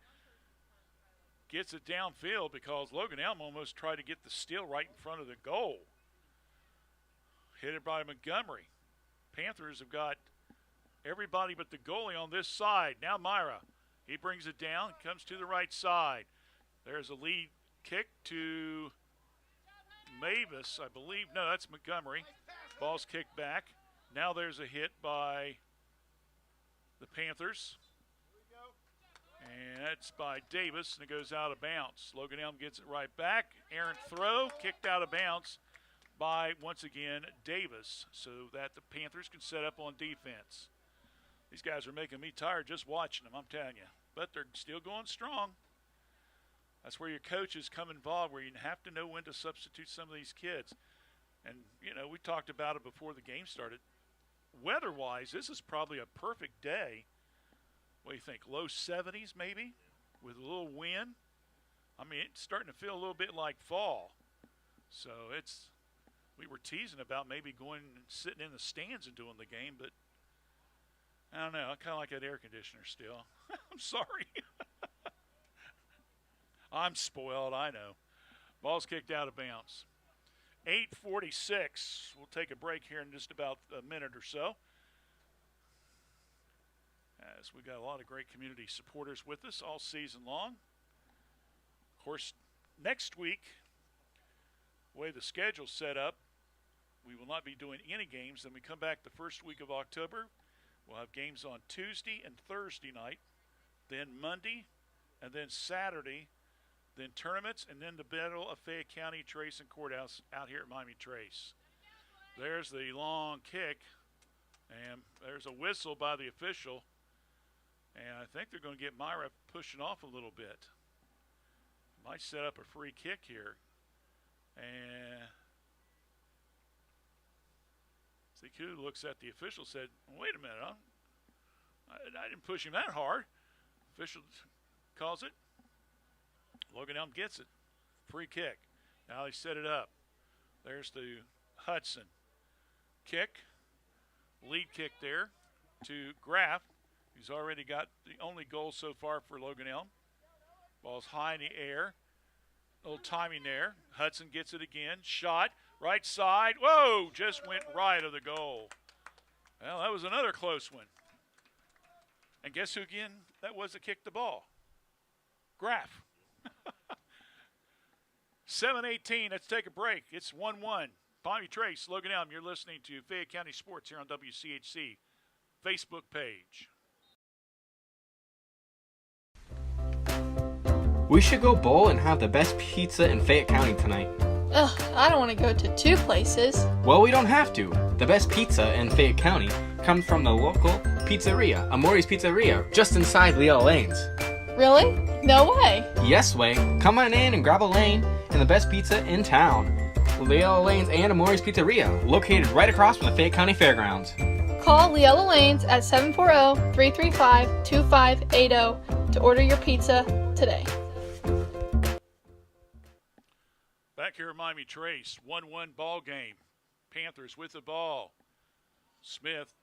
gets it downfield because Logan Elm almost tried to get the steal right in front of the goal. Hit it by Montgomery. Panthers have got everybody but the goalie on this side. Now Myra. He brings it down, comes to the right side. There's a lead kick to Mavis, I believe. No, that's Montgomery. Ball's kicked back. Now there's a hit by the Panthers. And that's by Davis, and it goes out of bounds. Logan Elm gets it right back. Errant throw, kicked out of bounds by, once again, Davis, so that the Panthers can set up on defense. These guys are making me tired just watching them, I'm telling you. But they're still going strong. That's where your coaches come involved, where you have to know when to substitute some of these kids. And, you know, we talked about it before the game started. Weather-wise, this is probably a perfect day. What do you think, low 70s maybe with a little wind? I mean, it's starting to feel a little bit like fall. So we were teasing about maybe going and sitting in the stands and doing the game, but I don't know. I kind of like that air conditioner still. I'm sorry. I'm spoiled, I know. Ball's kicked out of bounds. 8:46. We'll take a break here in just about a minute or so, as we got a lot of great community supporters with us all season long. Of course, next week, the way the schedule's set up, we will not be doing any games. Then we come back the first week of October. We'll have games on Tuesday and Thursday night, then Monday, and then Saturday, then tournaments, and then the Battle of Fayette County Trace and Courthouse out here at Miami Trace. There's the long kick, and there's a whistle by the official. And I think they're going to get Myra pushing off a little bit. Might set up a free kick here. And Ziku looks at the official, said, wait a minute, I didn't push him that hard. Official calls it. Logan Elm gets it. Free kick. Now they set it up. There's the Hudson kick. Lead kick there to Graff. He's already got the only goal so far for Logan Elm. Ball's high in the air. A little timing there. Hudson gets it again. Shot. Right side. Whoa! Just went right of the goal. Well, that was another close one. And guess who again that was that kicked the ball? Graff. 7:18. Let's take a break. It's 1-1. Bobby Trace, Logan Elm. You're listening to Fayette County Sports here on WCHC Facebook page. We should go bowl and have the best pizza in Fayette County tonight. Ugh, I don't want to go to 2 places. Well, we don't have to. The best pizza in Fayette County comes from the local pizzeria, Amori's Pizzeria, just inside Leo Lanes. Really? No way. Yes way. Come on in and grab a lane and the best pizza in town. Leo Lanes and Amori's Pizzeria, located right across from the Fayette County Fairgrounds. Call Leella Lanes at 740-335-2580 to order your pizza today. Back here at Miami Trace, 1-1 ball game. Panthers with the ball. Smith,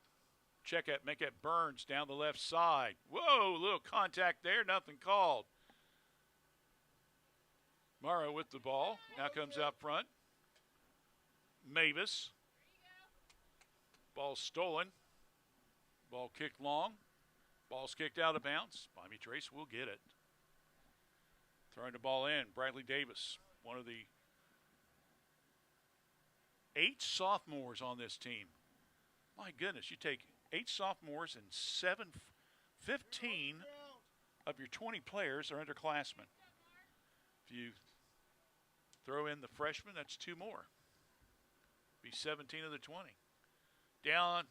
check it, make it Burns down the left side. Whoa, little contact there, nothing called. Morrow with the ball, now comes out front. Mavis. Ball stolen. Ball kicked long. Ball's kicked out of bounds. Miami Trace will get it. Throwing the ball in, Bradley Davis, one of the 8 sophomores on this team. My goodness, you take 8 sophomores and 15 of your 20 players are underclassmen. If you throw in the freshmen, that's 2 more. Be 17 of the 20. Down.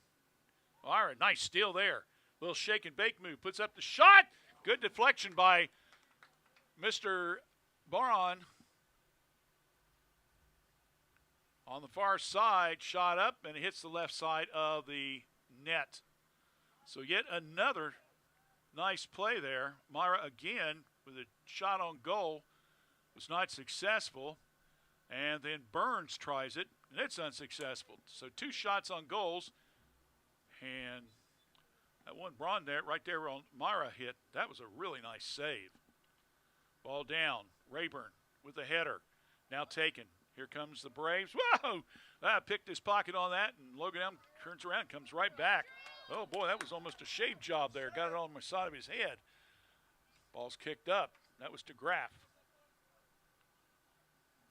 All right, nice steal there. Little shake and bake move. Puts up the shot. Good deflection by Mr. Baron. On the far side, shot up, and it hits the left side of the net. So yet another nice play there. Myra again with a shot on goal was not successful. And then Burns tries it, and it's unsuccessful. So 2 shots on goals. And that one Braun there, right there on Myra hit, that was a really nice save. Ball down. Rayburn with the header. Now taken. Here comes the Braves. Whoa! I picked his pocket on that, and Logan Elm turns around and comes right back. Oh, boy, that was almost a shave job there. Got it on the side of his head. Ball's kicked up. That was to Graff.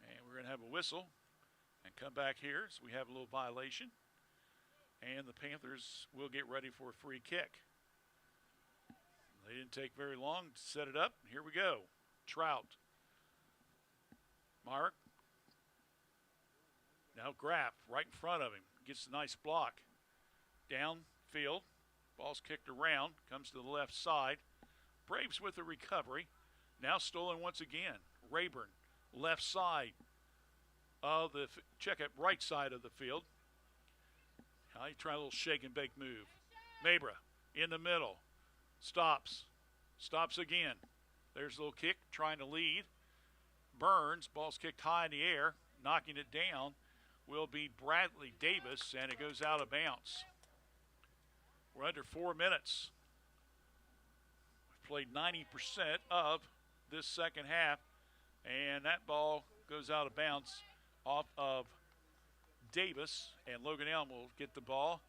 And we're going to have a whistle and come back here. So we have a little violation. And the Panthers will get ready for a free kick. They didn't take very long to set it up. Here we go. Trout. Mark. Now Graff right in front of him. Gets a nice block. Downfield. Ball's kicked around. Comes to the left side. Braves with a recovery. Now stolen once again. Rayburn. Left side of the check it right side of the field. Now he try a little shake and bake move. Mabra in the middle. Stops. Stops again. There's a little kick trying to lead. Burns. Ball's kicked high in the air. Knocking it down will be Bradley Davis, and it goes out of bounds. We're under 4 minutes. We've played 90% of this second half, and that ball goes out of bounds off of Davis, and Logan Elm will get the ball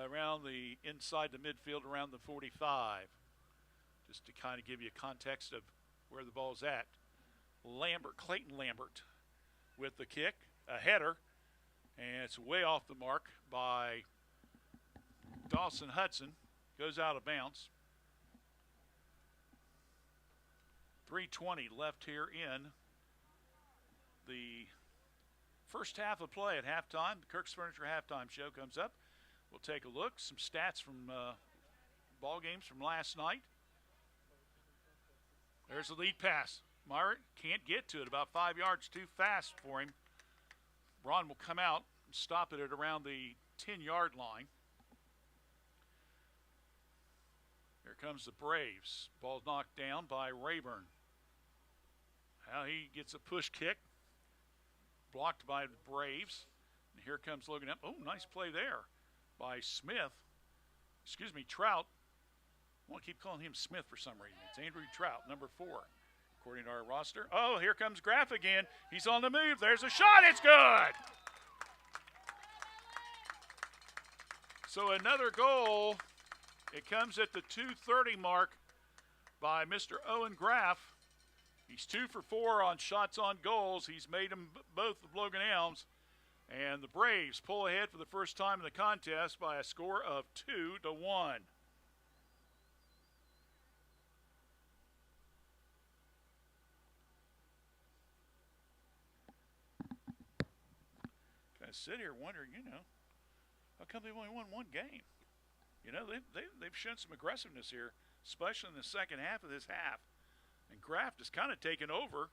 around the inside the midfield around the 45. Just to kind of give you a context of where the ball's at. Clayton Lambert with the kick, a header, and it's way off the mark by Dawson Hudson. Goes out of bounds. 3:20 left here in the first half of play at halftime. The Kirk's Furniture halftime show comes up. We'll take a look. Some stats from ball games from last night. There's the lead pass. Myrick can't get to it, about 5 yards too fast for him. Braun will come out and stop it at around the 10-yard line. Here comes the Braves. Ball knocked down by Rayburn. Now he gets a push kick. Blocked by the Braves. And here comes Logan Elm. Oh, nice play there by Trout. I want to keep calling him Smith for some reason. It's Andrew Trout, number 4, according to our roster. Oh, here comes Graff again. He's on the move. There's a shot. It's good. So another goal. It comes at the 2:30 mark by Mr. Owen Graff. He's 2 for 4 on shots on goals. He's made them both of Logan Elms. And the Braves pull ahead for the first time in the contest by a score of 2-1. I sit here wondering, how come they've only won one game? They've shown some aggressiveness here, especially in the second half of this half. And Graft has kind of taken over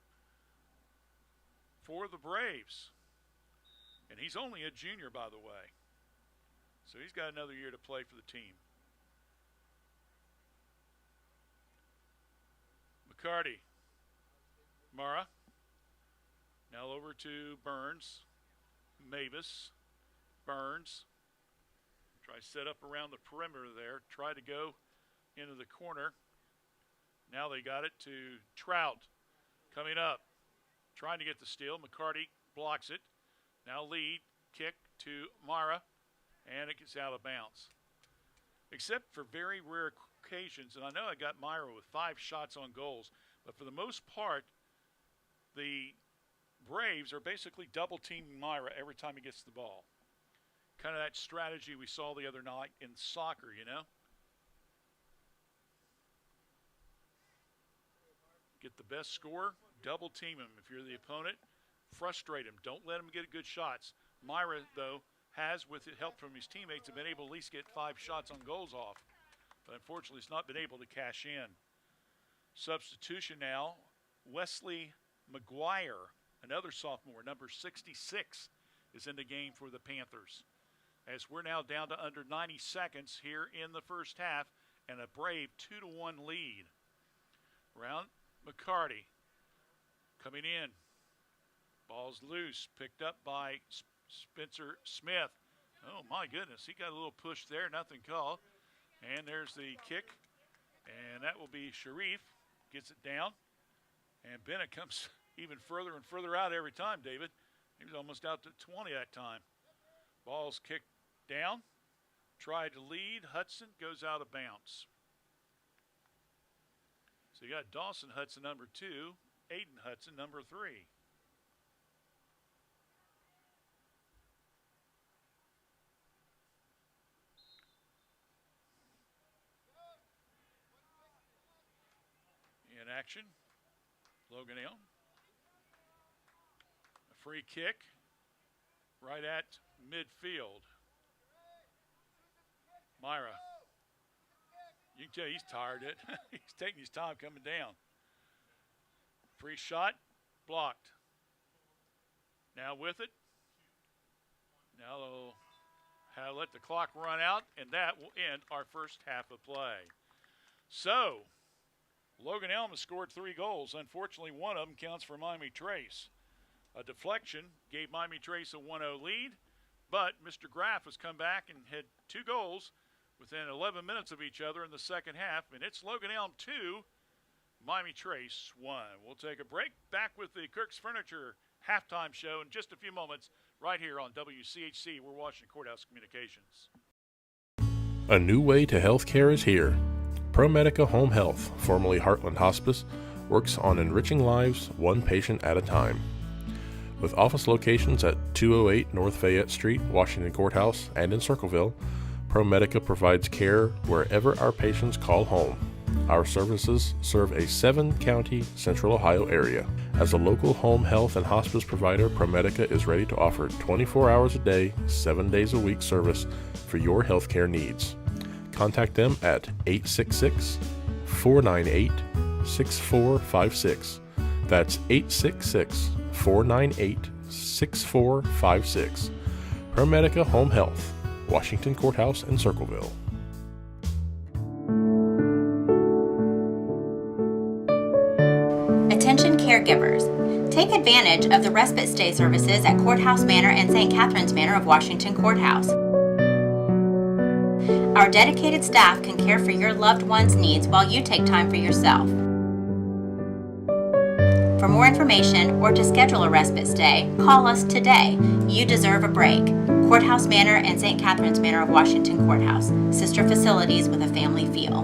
for the Braves. And he's only a junior, by the way. So he's got another year to play for the team. McCarty. Mara. Now over to Burns. Mavis. Burns. Try to set up around the perimeter there. Try to go into the corner. Now they got it to Trout. Coming up. Trying to get the steal. McCarty blocks it. Now lead. Kick to Mara. And it gets out of bounds. Except for very rare occasions, and I know I got Myra with 5 shots on goals, but for the most part, the Braves are basically double-teaming Myra every time he gets the ball. Kind of that strategy we saw the other night in soccer, Get the best score, double-team him if you're the opponent. Frustrate him. Don't let him get good shots. Myra, though, has, with help from his teammates, have been able to at least get 5 shots on goals off. But unfortunately, he's not been able to cash in. Substitution now, Wesley McGuire, another sophomore, number 66, is in the game for the Panthers. As we're now down to under 90 seconds here in the first half, and a Brave 2-1 lead. Around McCarty, coming in. Ball's loose, picked up by Spencer Smith. Oh, my goodness. He got a little push there. Nothing called. And there's the kick. And that will be Sharif. Gets it down. And Bennett comes even further and further out every time, David. He was almost out to 20 that time. Ball's kicked down. Tried to lead. Hudson goes out of bounds. So you got Dawson Hudson, number 2. Aiden Hudson, number 3. In action, Logan Elm. A free kick right at midfield. Myra. You can tell he's tired. He's taking his time coming down. Free shot, blocked. Now with it. Now they'll let the clock run out, and that will end our first half of play. So, Logan Elm has scored 3 goals. Unfortunately, one of them counts for Miami Trace. A deflection gave Miami Trace a 1-0 lead, but Mr. Graff has come back and had 2 goals within 11 minutes of each other in the second half, and it's Logan Elm 2, Miami Trace 1. We'll take a break. Back with the Kirk's Furniture halftime show in just a few moments right here on WCHC. We're Washington Courthouse Communications. A new way to healthcare is here. ProMedica Home Health, formerly Heartland Hospice, works on enriching lives one patient at a time. With office locations at 208 North Fayette Street, Washington Courthouse, and in Circleville, ProMedica provides care wherever our patients call home. Our services serve a 7-county Central Ohio area. As a local home health and hospice provider, ProMedica is ready to offer 24 hours a day, 7 days a week service for your healthcare needs. Contact them at 866-498-6456. That's 866-498-6456. ProMedica Home Health, Washington Courthouse and Circleville. Attention caregivers. Take advantage of the respite stay services at Courthouse Manor and St. Catherine's Manor of Washington Courthouse. Our dedicated staff can care for your loved one's needs while you take time for yourself. For more information or to schedule a respite stay, call us today. You deserve a break. Courthouse Manor and St. Catherine's Manor of Washington Courthouse, sister facilities with a family feel.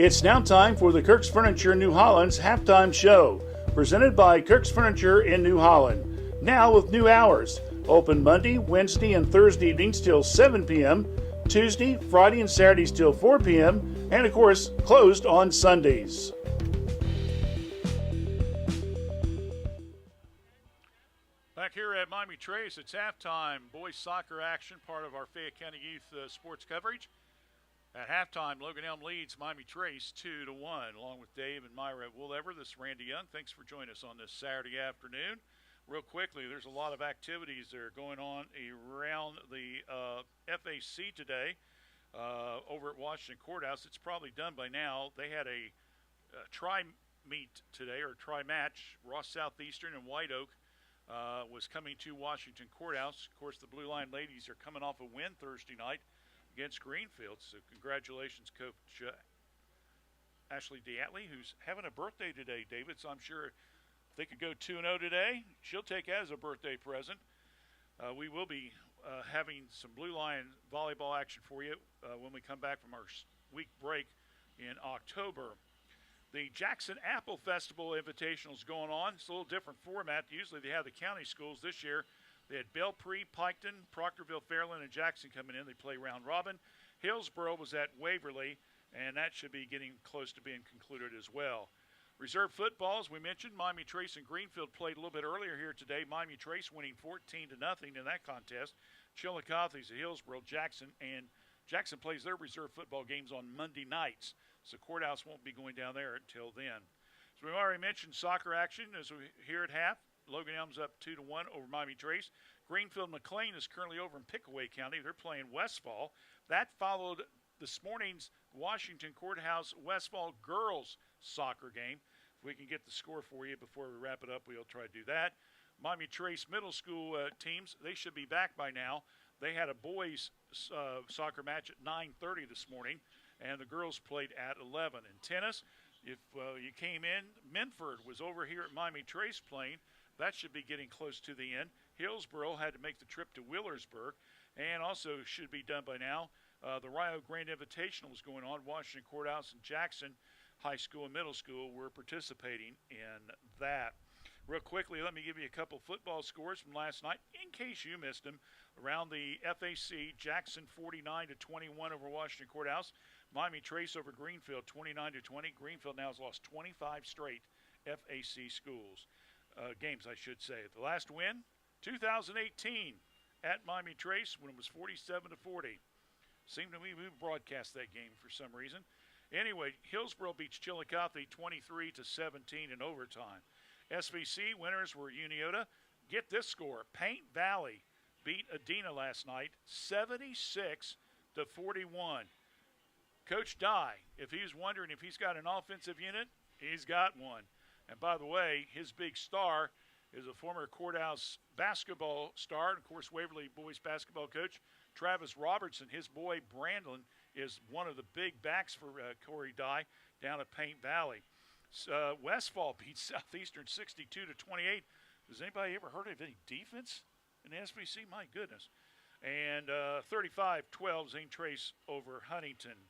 It's now time for the Kirk's Furniture New Holland's halftime show, presented by Kirk's Furniture in New Holland. Now with new hours. Open Monday, Wednesday, and Thursday evenings till 7 p.m., Tuesday, Friday, and Saturdays till 4 p.m., and of course, closed on Sundays. Back here at Miami Trace, it's halftime boys soccer action, part of our Fayette County Youth sports coverage. At halftime, Logan Elm leads Miami Trace 2-1, along with Dave and Myra Woolever. This is Randy Young. Thanks for joining us on this Saturday afternoon. Real quickly, there's a lot of activities that are going on around the FAC today over at Washington Courthouse. It's probably done by now. They had a tri-meet today, or tri-match. Ross Southeastern and White Oak was coming to Washington Courthouse. Of course, the Blue Line ladies are coming off a win Thursday night against Greenfield. So congratulations, Coach Ashley Diatley, who's having a birthday today, David. So I'm sure if they could go 2-0 today, she'll take it as a birthday present. We will be having some Blue Line volleyball action for you when we come back from our week break in October. The Jackson Apple Festival Invitational is going on. It's a little different format. Usually they have the county schools. This year they had Belpre, Piketon, Proctorville, Fairland, and Jackson coming in. They play round robin. Hillsboro was at Waverly, and that should be getting close to being concluded as well. Reserve football, as we mentioned, Miami Trace and Greenfield played a little bit earlier here today. Miami Trace winning 14-0 in that contest. Chillicothe's at Hillsboro, Jackson plays their reserve football games on Monday nights. So Courthouse won't be going down there until then. So we already mentioned soccer action as we here at half. Logan Elm's up 2-1 over Miami Trace. Greenfield McLean is currently over in Pickaway County. They're playing Westfall. That followed this morning's Washington Courthouse Westfall girls soccer game. If we can get the score for you before we wrap it up, we'll try to do that. Miami Trace middle school teams, they should be back by now. They had a boys soccer match at 9:30 this morning, and the girls played at 11. In tennis, if you came in, Minford was over here at Miami Trace playing. That should be getting close to the end. Hillsboro had to make the trip to Willersburg, and also should be done by now. The Rio Grande Invitational was going on. Washington Courthouse and Jackson High School and Middle School were participating in that. Real quickly, let me give you a couple football scores from last night, in case you missed them. Around the FAC, Jackson 49-21 over Washington Courthouse. Miami Trace over Greenfield 29-20. Greenfield now has lost 25 straight FAC schools. Games, I should say. The last win, 2018 at Miami Trace when it was 47-40. Seemed to me we broadcast that game for some reason. Anyway, Hillsboro beats Chillicothe 23-17 in overtime. SVC winners were Uniota. Get this score. Paint Valley beat Adena last night 76-41. Coach Dye, if he's wondering if he's got an offensive unit, he's got one. And by the way, his big star is a former Courthouse basketball star, and of course Waverly boys basketball coach Travis Robertson. His boy Brandon is one of the big backs for Corey Dye down at Paint Valley. Westfall beats Southeastern 62-28. Has anybody ever heard of any defense in the SBC? My goodness. And 35-12 Zane Trace over Huntington.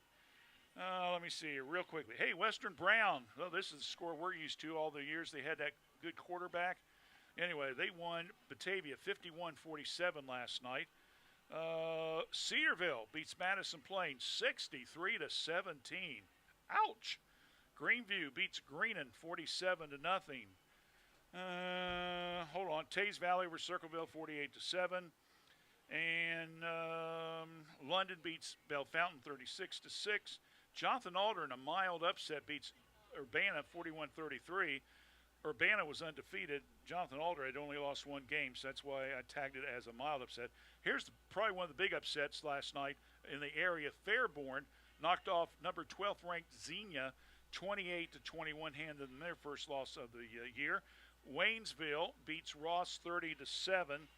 Let me see here real quickly. Hey, Western Brown. Well, this is the score we're used to all the years they had that good quarterback. Anyway, they won Batavia 51-47 last night. Cedarville beats Madison Plains 63-17. Ouch. Greenview beats Greenon 47-0. Hold on. Tays Valley over Circleville 48-7. And London beats Bell Fountain 36-6. Jonathan Alder in a mild upset beats Urbana 41-33. Urbana was undefeated. Jonathan Alder had only lost one game, so that's why I tagged it as a mild upset. Here's probably one of the big upsets last night in the area. Fairborn knocked off number 12th ranked Xenia 28-21, handed them their first loss of the year. Waynesville beats Ross 30-7.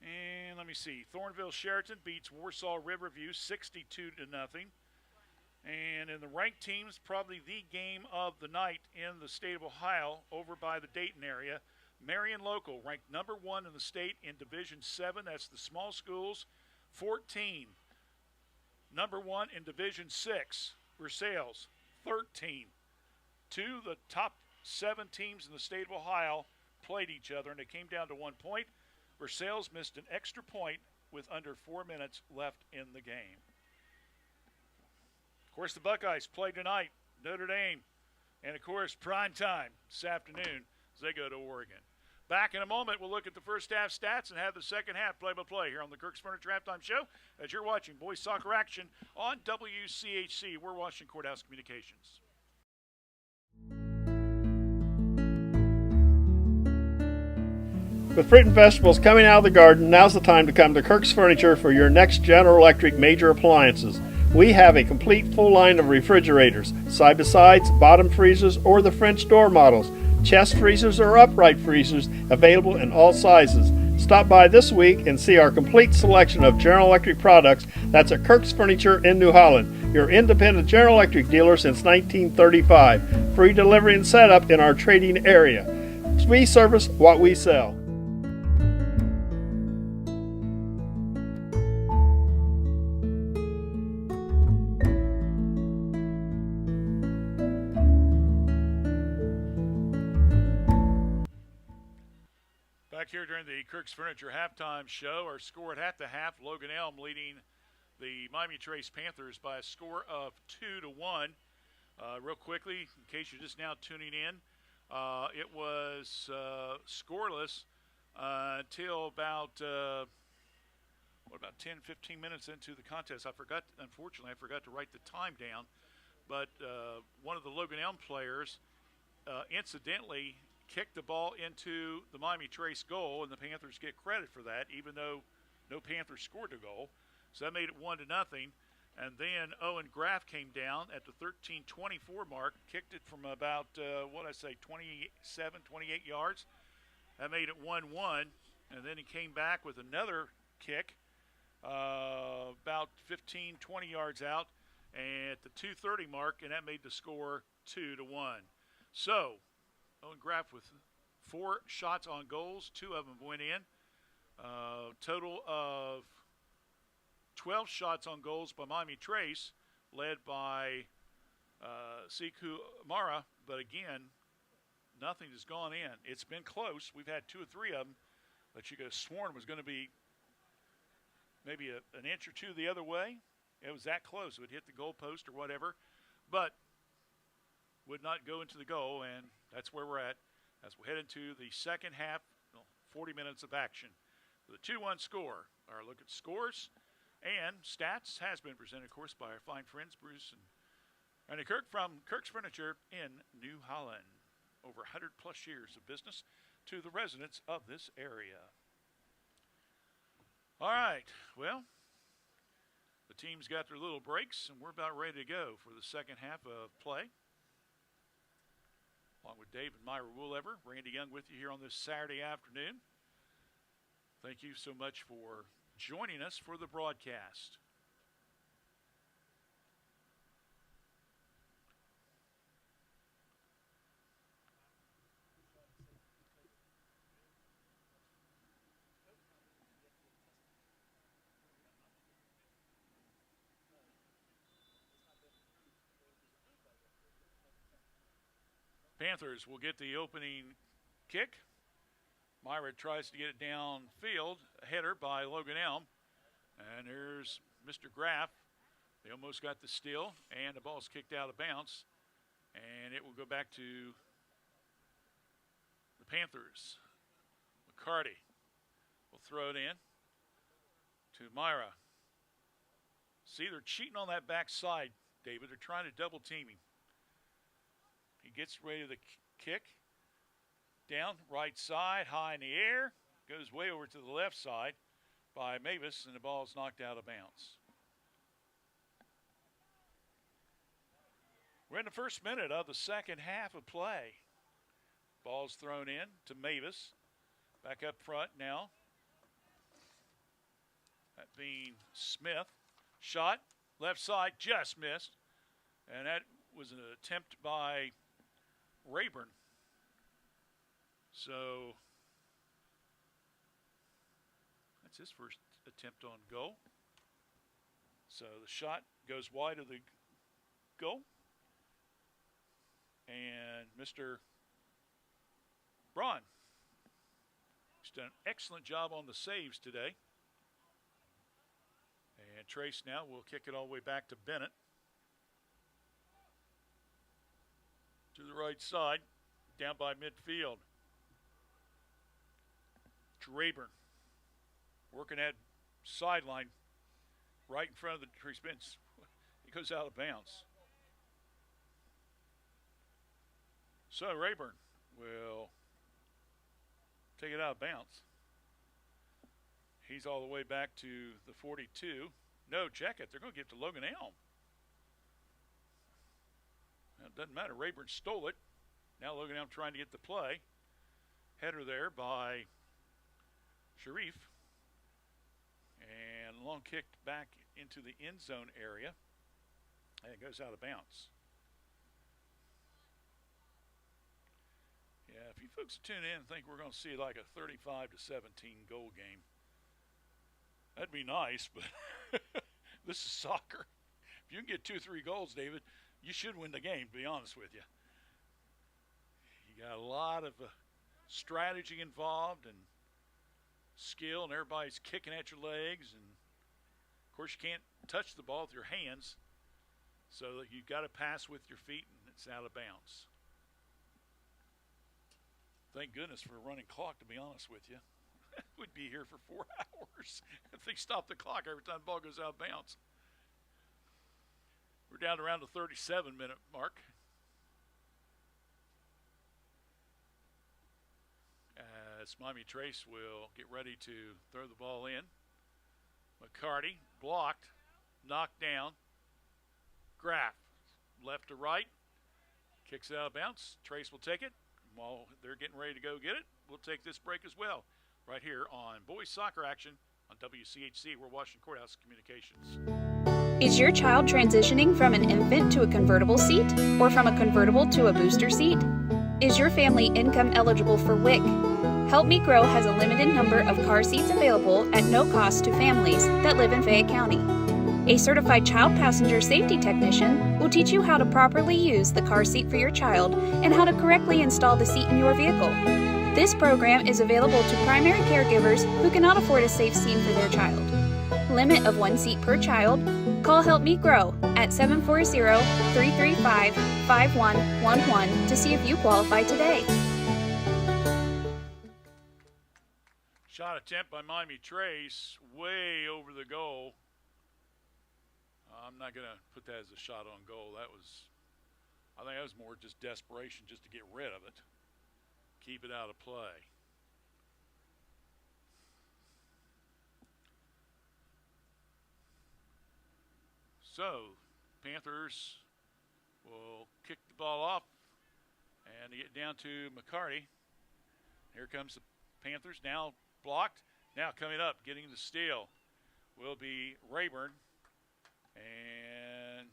And let me see. Thornville Sheraton beats Warsaw Riverview 62-0. And in the ranked teams, probably the game of the night in the state of Ohio, over by the Dayton area. Marion Local, ranked number 1 in the state in Division 7. That's the small schools. 14. Number 1 in Division 6. Versailles, 13. Two of the top 7 teams in the state of Ohio played each other, and it came down to 1 point. Versailles missed an extra point with under 4 minutes left in the game. Of course, the Buckeyes play tonight, Notre Dame, and of course, prime time this afternoon as they go to Oregon. Back in a moment, we'll look at the first half stats and have the second half play-by-play here on the Kirk's Furniture Halftime Show as you're watching boys soccer action on WCHC. We're Washington Courthouse Communications. With fruit and vegetables coming out of the garden, now's the time to come to Kirk's Furniture for your next General Electric major appliances. We have a complete full line of refrigerators, side-by-sides, bottom freezers, or the French door models, chest freezers or upright freezers, available in all sizes. Stop by this week and see our complete selection of General Electric products. That's at Kirk's Furniture in New Holland, your independent General Electric dealer since 1935. Free delivery and setup in our trading area. We service what we sell. Back here during the Kirk's Furniture halftime show, our score at the half, Logan Elm leading the Miami Trace Panthers by a score of 2-1. Real quickly, in case you're just now tuning in, it was scoreless until about 10, 15 minutes into the contest. Unfortunately, I forgot to write the time down, but one of the Logan Elm players incidentally kicked the ball into the Miami Trace goal, and the Panthers get credit for that, even though no Panthers scored a goal. So that made it 1-0. And then Owen Graff came down at the 13:24 mark, kicked it from about, 27, 28 yards. That made it 1-1. And then he came back with another kick about 15, 20 yards out at the 2:30 mark, and that made the score 2-1. So Owen Graff with 4 shots on goals, 2 of them went in. Total of 12 shots on goals by Miami Trace, led by Siku Mara. But again, nothing has gone in. It's been close. We've had 2 or 3 of them that you could have sworn was going to be maybe an inch or 2 the other way. It was that close. It would hit the goal post or whatever. But would not go into the goal, and that's where we're at as we head into the second half, 40 minutes of action. The 2-1 score. Our look at scores and stats has been presented, of course, by our fine friends, Bruce and Randy Kirk from Kirk's Furniture in New Holland. Over 100-plus years of business to the residents of this area. All right, well, the team's got their little breaks, and we're about ready to go for the second half of play. Along with Dave and Myra Woolever, Randy Young with you here on this Saturday afternoon. Thank you so much for joining us for the broadcast. Panthers will get the opening kick. Myra tries to get it downfield, a header by Logan Elm. And there's Mr. Graff. They almost got the steal, and the ball's kicked out of bounds. And it will go back to the Panthers. McCarty will throw it in to Myra. See, they're cheating on that backside, David. They're trying to double team him. He gets ready to the kick. Down, right side, high in the air. Goes way over to the left side by Mavis, and the ball is knocked out of bounds. We're in the first minute of the second half of play. Ball's thrown in to Mavis. Back up front now. That being Smith. Shot, left side, just missed. And that was an attempt by Rayburn. So that's his first attempt on goal. So the shot goes wide of the goal. Mr. Braun. He's done an excellent job on the saves today. And Trace now will kick it all the way back to Bennett. To the right side, down by midfield. Rayburn working at sideline right in front of the Trace bench. He goes out of bounds. So Rayburn will take it out of bounds. He's all the way back to the 42. No, check it. They're going to give it to Logan Elm. It doesn't matter. Rayburn stole it. Now Logan Elm trying to get the play. Header there by Sharif. And long kick back into the end zone area. And it goes out of bounds. Yeah, if you folks tune in and think we're going to see like a 35-17 goal game, that'd be nice, but this is soccer. If you can get 2 or 3 goals, David, you should win the game, to be honest with you. You got a lot of strategy involved and skill, and everybody's kicking at your legs. And, of course, you can't touch the ball with your hands, so you've got to pass with your feet, and it's out of bounds. Thank goodness for a running clock, to be honest with you. We'd be here for 4 hours if they stop the clock every time the ball goes out of bounds. We're down around the 37-minute mark. As Miami Trace will get ready to throw the ball in. McCarty blocked, knocked down. Graff, left to right, kicks it out of bounds. Trace will take it. While they're getting ready to go get it, we'll take this break as well. Right here on Boys Soccer Action on WCHC. We're Washington Courthouse Communications. Is your child transitioning from an infant to a convertible seat or from a convertible to a booster seat? Is your family income eligible for WIC? Help Me Grow has a limited number of car seats available at no cost to families that live in Fayette County. A certified child passenger safety technician will teach you how to properly use the car seat for your child and how to correctly install the seat in your vehicle. This program is available to primary caregivers who cannot afford a safe seat for their child. Limit of 1 seat per child. Call Help Me Grow at 740-335-5111 to see if you qualify today. Shot attempt by Miami Trace, way over the goal. I'm not going to put that as a shot on goal. I think that was more just desperation just to get rid of it. Keep it out of play. So, Panthers will kick the ball off and get down to McCarty. Here comes the Panthers, now blocked. Now coming up, getting the steal will be Rayburn. And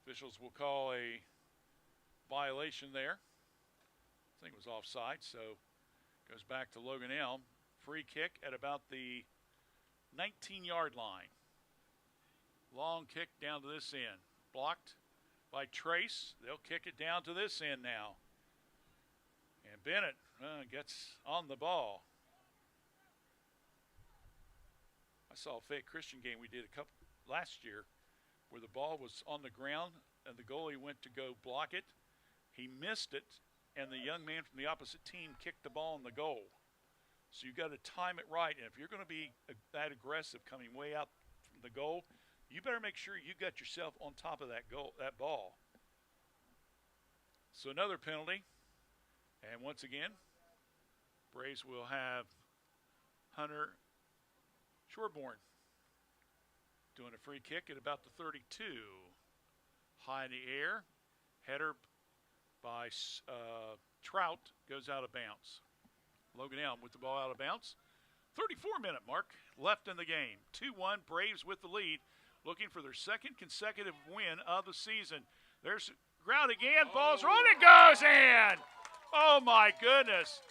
officials will call a violation there. I think it was offside, so goes back to Logan Elm. Free kick at about the 19-yard line. Long kick down to this end. Blocked by Trace. They'll kick it down to this end now. And Bennett gets on the ball. I saw a Fayette Christian game we did last year where the ball was on the ground and the goalie went to go block it. He missed it, and the young man from the opposite team kicked the ball in the goal. So you got to time it right, and if you're going to be that aggressive coming way out from the goal, you better make sure you got yourself on top of that ball. So another penalty, and once again, Braves will have Hunter Shoreborn doing a free kick at about the 32. High in the air. Header by Trout goes out of bounds. Logan Elm with the ball out of bounds. 34-minute mark left in the game. 2-1, Braves with the lead, looking for their second consecutive win of the season. There's ground again. Ball's rolling. It goes in. Oh, my goodness.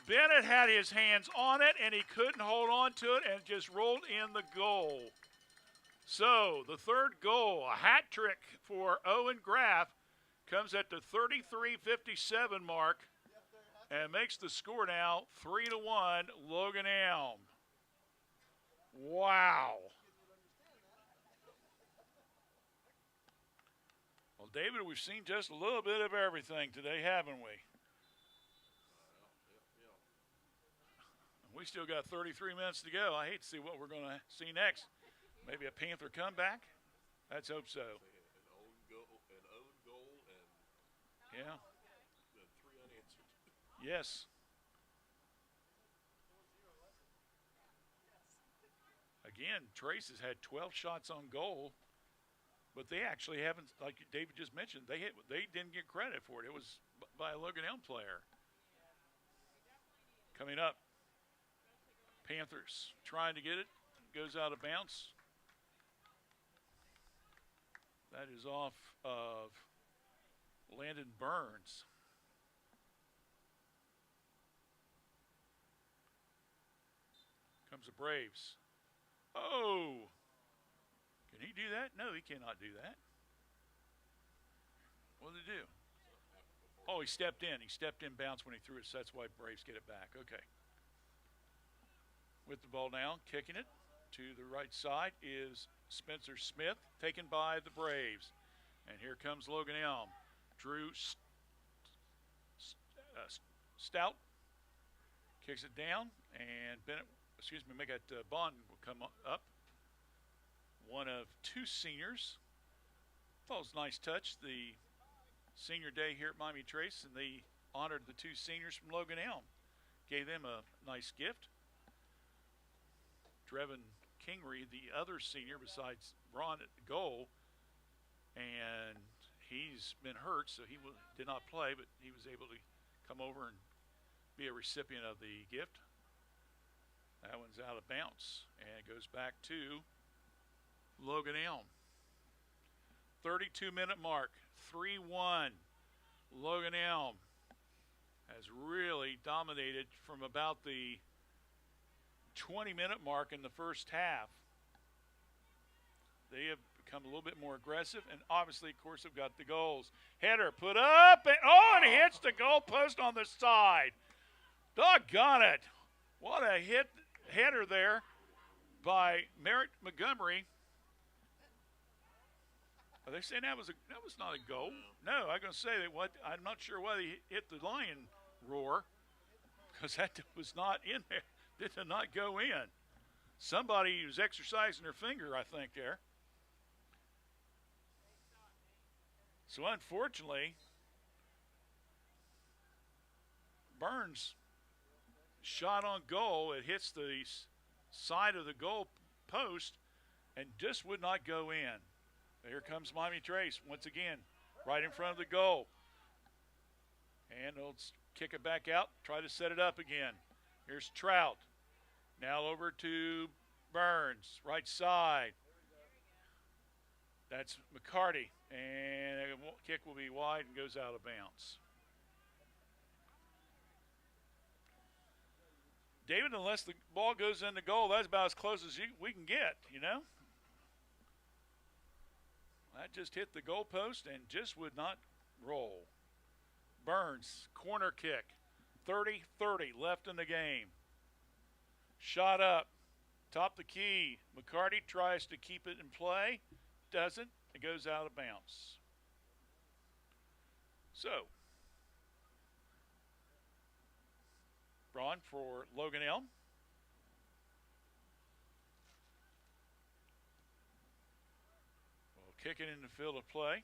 Bennett had his hands on it, and he couldn't hold on to it and just rolled in the goal. So the third goal, a hat trick for Owen Graff, comes at the 33:57 mark and makes the score now 3-1, Logan Elm. Wow. Well, David, we've seen just a little bit of everything today, haven't we? We still got 33 minutes to go. I hate to see what we're going to see next. Maybe a Panther comeback? Let's hope so. An own goal and Yeah. 3 unanswered. Yes. Again, Trace has had 12 shots on goal, but they actually haven't, like David just mentioned, they didn't get credit for it. It was by a Logan Elm player. Coming up, Panthers trying to get it. Goes out of bounds. That is off of Landon Burns. Comes the Braves. Oh! Can he do that? No, he cannot do that. What did he do? Oh, he stepped in. He stepped in bounce when he threw it, so that's why Braves get it back. Okay. With the ball now, kicking it to the right side is Spencer Smith, taken by the Braves. And here comes Logan Elm. Drew Stout kicks it down, and Bond will come up. One of 2 seniors. Thought it was a nice touch. The senior day here at Miami Trace, and they honored the 2 seniors from Logan Elm. Gave them a nice gift. Drevin Kingery, the other senior besides Ron at the goal, and he's been hurt, so he did not play, but he was able to come over and be a recipient of the gift. That one's out of bounds, and it goes back to Logan Elm. 32-minute mark, 3-1. Logan Elm has really dominated from about the 20-minute mark in the first half. They have become a little bit more aggressive, and obviously, of course, have got the goals. Header put up, and it hits the goal post on the side. Doggone it. What a header there by Merritt Montgomery. Are they saying that was not a goal? No, I'm going to say that I'm not sure why they hit the lion roar, because that was not in there. Did not go in. Somebody was exercising their finger, I think, there. So unfortunately, Burns shot on goal. It hits the side of the goal post and just would not go in. Here comes Miami Trace once again, right in front of the goal. And they'll kick it back out, try to set it up again. Here's Trout. Now over to Burns, right side. That's McCarty, and a kick will be wide and goes out of bounds. David, unless the ball goes in the goal, that's about as close as we can get, you know? That just hit the goalpost and just would not roll. Burns, corner kick, 30-30 left in the game. Shot up, top the key. McCarty tries to keep it in play, doesn't. It goes out of bounds. So, Braun for Logan Elm. We'll kick it in the field of play.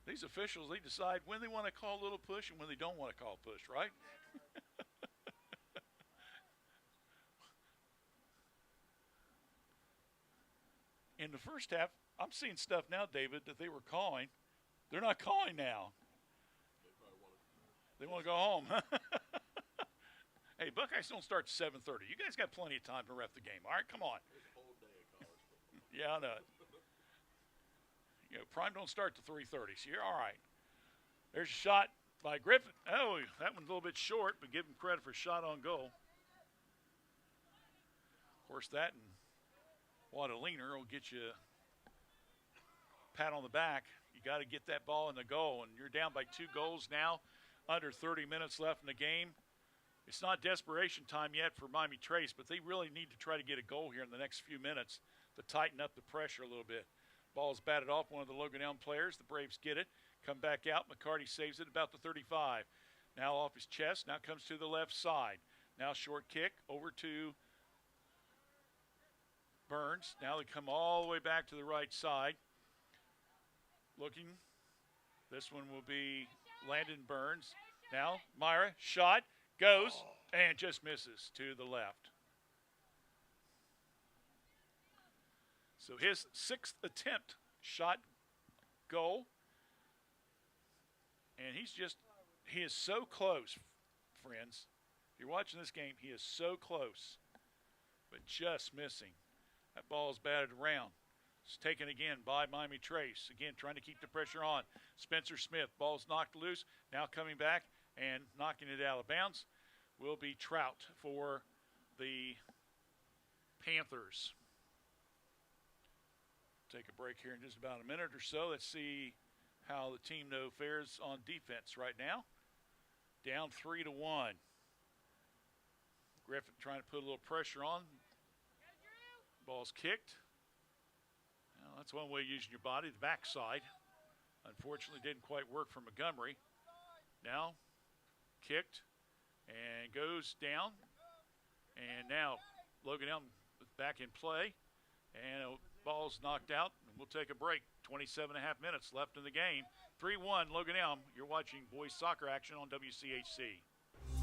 These officials, they decide when they want to call a little push and when they don't want to call push, right? In the first half, I'm seeing stuff now, David, that they were calling. They're not calling now. They want to go home. Hey, Buckeyes don't start at 7:30. You guys got plenty of time to ref the game. All right, come on. Yeah, I know. You know, prime don't start to 3:30, so you're all right. There's a shot by Griffin. Oh, that one's a little bit short, but give him credit for a shot on goal. Of course, that and Wadaliner will get you pat on the back. You got to get that ball in the goal, and you're down by 2 goals now, under 30 minutes left in the game. It's not desperation time yet for Miami Trace, but they really need to try to get a goal here in the next few minutes to tighten up the pressure a little bit. Ball's batted off one of the Logan Elm players. The Braves get it, come back out. McCarty saves it about the 35. Now off his chest, now comes to the left side. Now short kick over to Burns. Now they come all the way back to the right side. Looking, this one will be Landon Burns. Now Myra, shot, goes, and just misses to the left. So his 6th attempt shot goal. And he is so close, friends. If you're watching this game, he is so close, but just missing. That ball is batted around. It's taken again by Miami Trace. Again, trying to keep the pressure on. Spencer Smith, ball's knocked loose. Now coming back and knocking it out of bounds will be Trout for the Panthers. Take a break here in just about a minute or so. Let's see how the team fares on defense right now. Down 3-1. Griffin trying to put a little pressure on. Ball's kicked. Well, that's one way of using your body, the backside. Unfortunately, didn't quite work for Montgomery. Now kicked and goes down. And now Logan Elm back in play. And ball's knocked out. And we'll take a break. 27.5 minutes left in the game. 3-1 Logan Elm. You're watching boys soccer action on WCHC.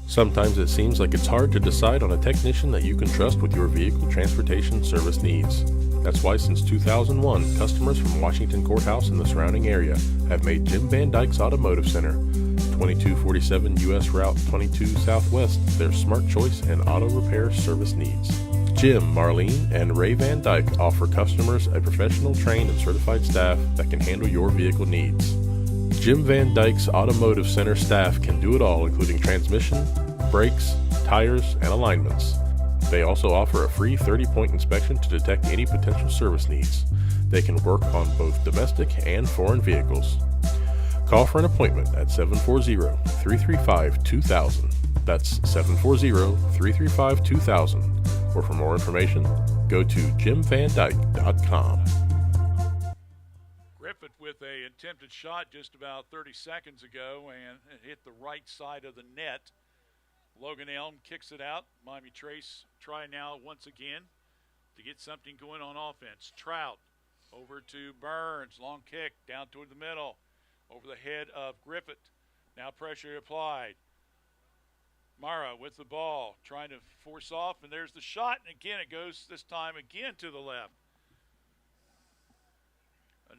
Sometimes it seems like it's hard to decide on a technician that you can trust with your vehicle transportation service needs. That's why since 2001, customers from Washington Courthouse and the surrounding area have made Jim Van Dyke's Automotive Center, 2247 U.S. Route 22 Southwest, their smart choice and auto repair service needs. Jim, Marlene, and Ray Van Dyke offer customers a professional, trained, and certified staff that can handle your vehicle needs. Jim Van Dyke's Automotive Center staff can do it all, including transmission, brakes, tires, and alignments. They also offer a free 30-point inspection to detect any potential service needs. They can work on both domestic and foreign vehicles. Call for an appointment at 740-335-2000. That's 740-335-2000. Or for more information, go to jimvandyke.com. Griffith with an attempted shot just about 30 seconds ago, and it hit the right side of the net. Logan Elm kicks it out. Miami Trace try now once again to get something going on offense. Trout over to Burns. Long kick down toward the middle. Over the head of Griffith. Now pressure applied. Mara with the ball, trying to force off, and there's the shot. And again, it goes this time again to the left.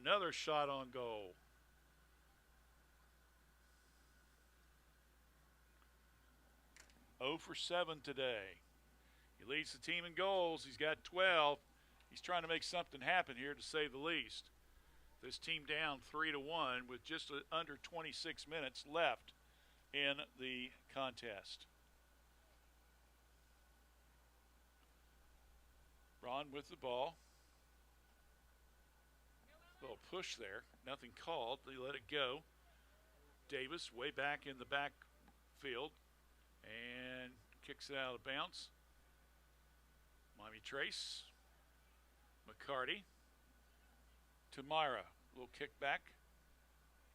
Another shot on goal. Oh for 7 today. He leads the team in goals. He's got 12. He's trying to make something happen here, to say the least. This team down 3-1 with just under 26 minutes left in the contest. Ron with the ball. Little push there. Nothing called. They let it go. Davis way back in the backfield and kicks it out of bounds. Miami Trace. McCarty to Myra. A little kick back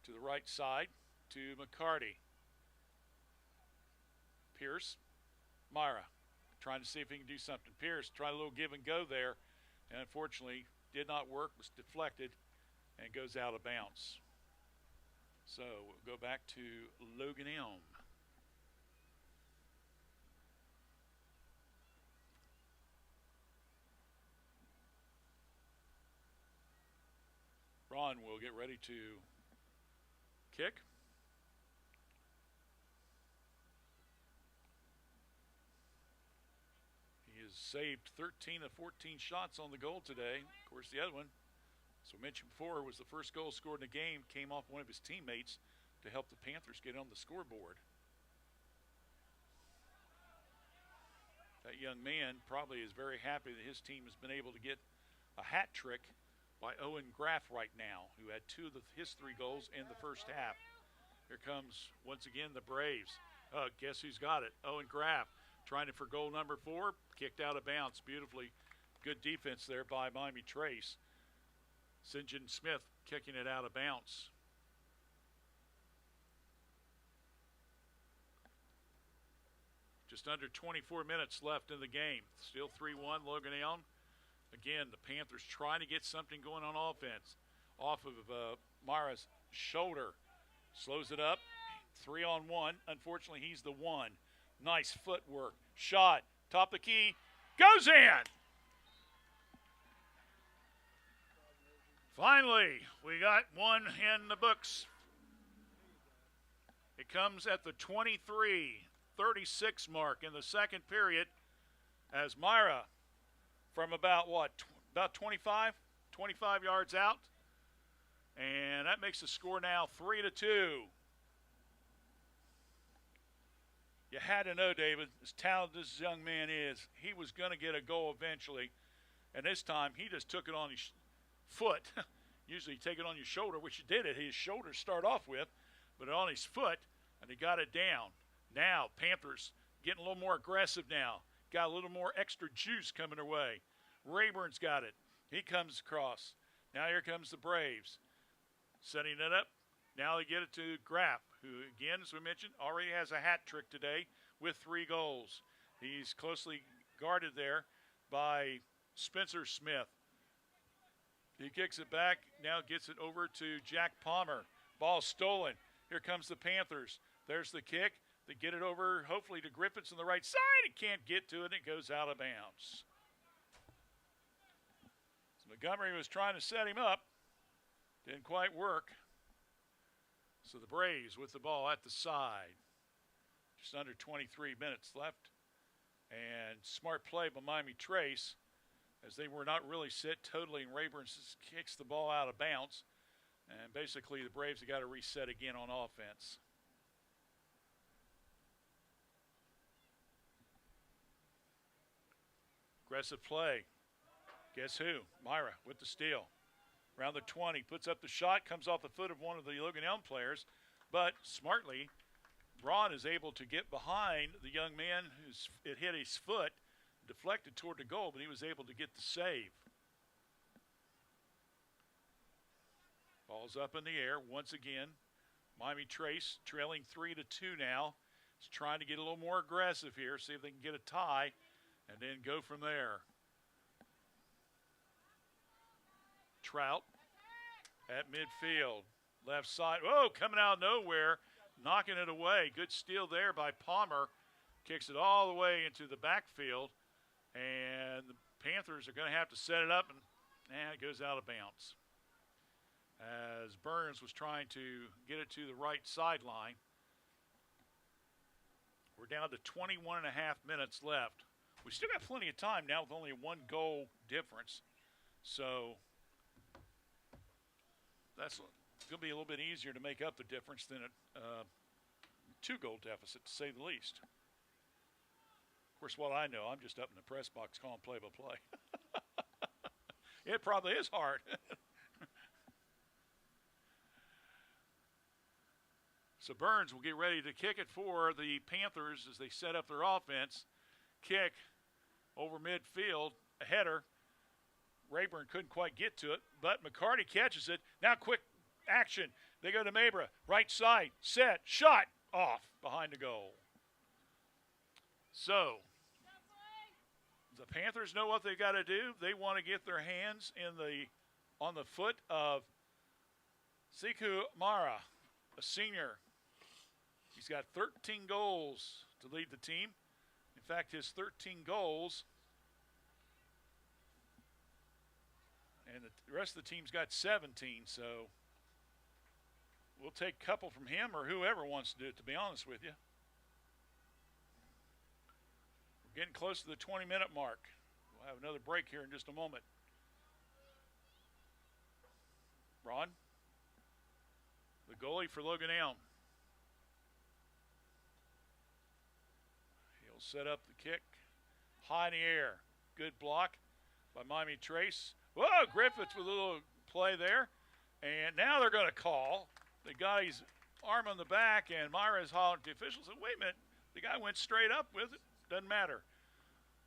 to the right side to McCarty. Pierce. Myra trying to see if he can do something. Pierce tried a little give and go there, and unfortunately did not work, was deflected, and goes out of bounds. So we'll go back to Logan Elm. Ron will get ready to kick. He has saved 13 of 14 shots on the goal today. Of course, the other one, as we mentioned before, was the first goal scored in the game, came off one of his teammates to help the Panthers get on the scoreboard. That young man probably is very happy that his team has been able to get a hat trick by Owen Graff right now, who had two of his 3 goals in the first half. Here comes, once again, the Braves. Guess who's got it? Owen Graff trying it for goal number 4. Kicked out of bounds. Beautifully good defense there by Miami Trace. St. John Smith kicking it out of bounds. Just under 24 minutes left in the game. Still 3-1 Logan Elm. Again, the Panthers trying to get something going on offense. Off of Mara's shoulder. Slows it up. 3-on-1. Unfortunately, he's the one. Nice footwork. Shot. Top of the key. Goes in. Finally, we got one in the books. It comes at the 23:36 mark in the second period as Myra from about 25 yards out. And that makes the score now 3-2. You had to know, David, as talented this young man is, he was going to get a goal eventually. And this time, he just took it on his foot. Usually you take it on your shoulder, which he did it. His shoulder start off with, but on his foot, and he got it down. Now, Panthers getting a little more aggressive now. Got a little more extra juice coming their way. Rayburn's got it. He comes across. Now here comes the Braves. Setting it up. Now they get it to Graff, who, again, as we mentioned, already has a hat trick today with 3 goals. He's closely guarded there by Spencer Smith. He kicks it back, now gets it over to Jack Palmer. Ball stolen. Here comes the Panthers. There's the kick. They get it over, hopefully, to Griffiths on the right side. He can't get to it. It goes out of bounds. So Montgomery was trying to set him up. Didn't quite work. So the Braves with the ball at the side. Just under 23 minutes left. And smart play by Miami Trace, as they were not really set totally, and Rayburn kicks the ball out of bounds. And basically the Braves have got to reset again on offense. Aggressive play. Guess who? Myra with the steal. Around the 20, puts up the shot, comes off the foot of one of the Logan Elm players, but smartly, Braun is able to get behind the young man it hit his foot, deflected toward the goal, but he was able to get the save. Ball's up in the air once again. Miami Trace trailing 3-2 now. Is trying to get a little more aggressive here, see if they can get a tie, and then go from there. Trout at midfield. Left side. Oh, coming out of nowhere. Knocking it away. Good steal there by Palmer. Kicks it all the way into the backfield. And the Panthers are going to have to set it up. And it goes out of bounds. As Burns was trying to get it to the right sideline. We're down to 21 and a half minutes left. We still got plenty of time now with only a 1-goal difference. So that's going to be a little bit easier to make up the difference than a 2-goal deficit, to say the least. Of course, what I know, I'm just up in the press box calling play-by-play. It probably is hard. So Burns will get ready to kick it for the Panthers as they set up their offense. Kick over midfield, a header. Rayburn couldn't quite get to it, but McCarty catches it. Now quick action. They go to Mabra. Right side, set, shot, off behind the goal. So the Panthers know what they got to do. They want to get their hands on the foot of Siku Mara, a senior. He's got 13 goals to lead the team. In fact, his 13 goals, and the rest of the team's got 17, so we'll take a couple from him or whoever wants to do it, to be honest with you. We're getting close to the 20-minute mark. We'll have another break here in just a moment. Ron, the goalie for Logan Elm. He'll set up the kick. High in the air. Good block by Miami Trace. Whoa, Griffiths with a little play there. And now they're going to call the guy's arm on the back, and Myra's hollering at the officials. And wait a minute, the guy went straight up with it. Doesn't matter.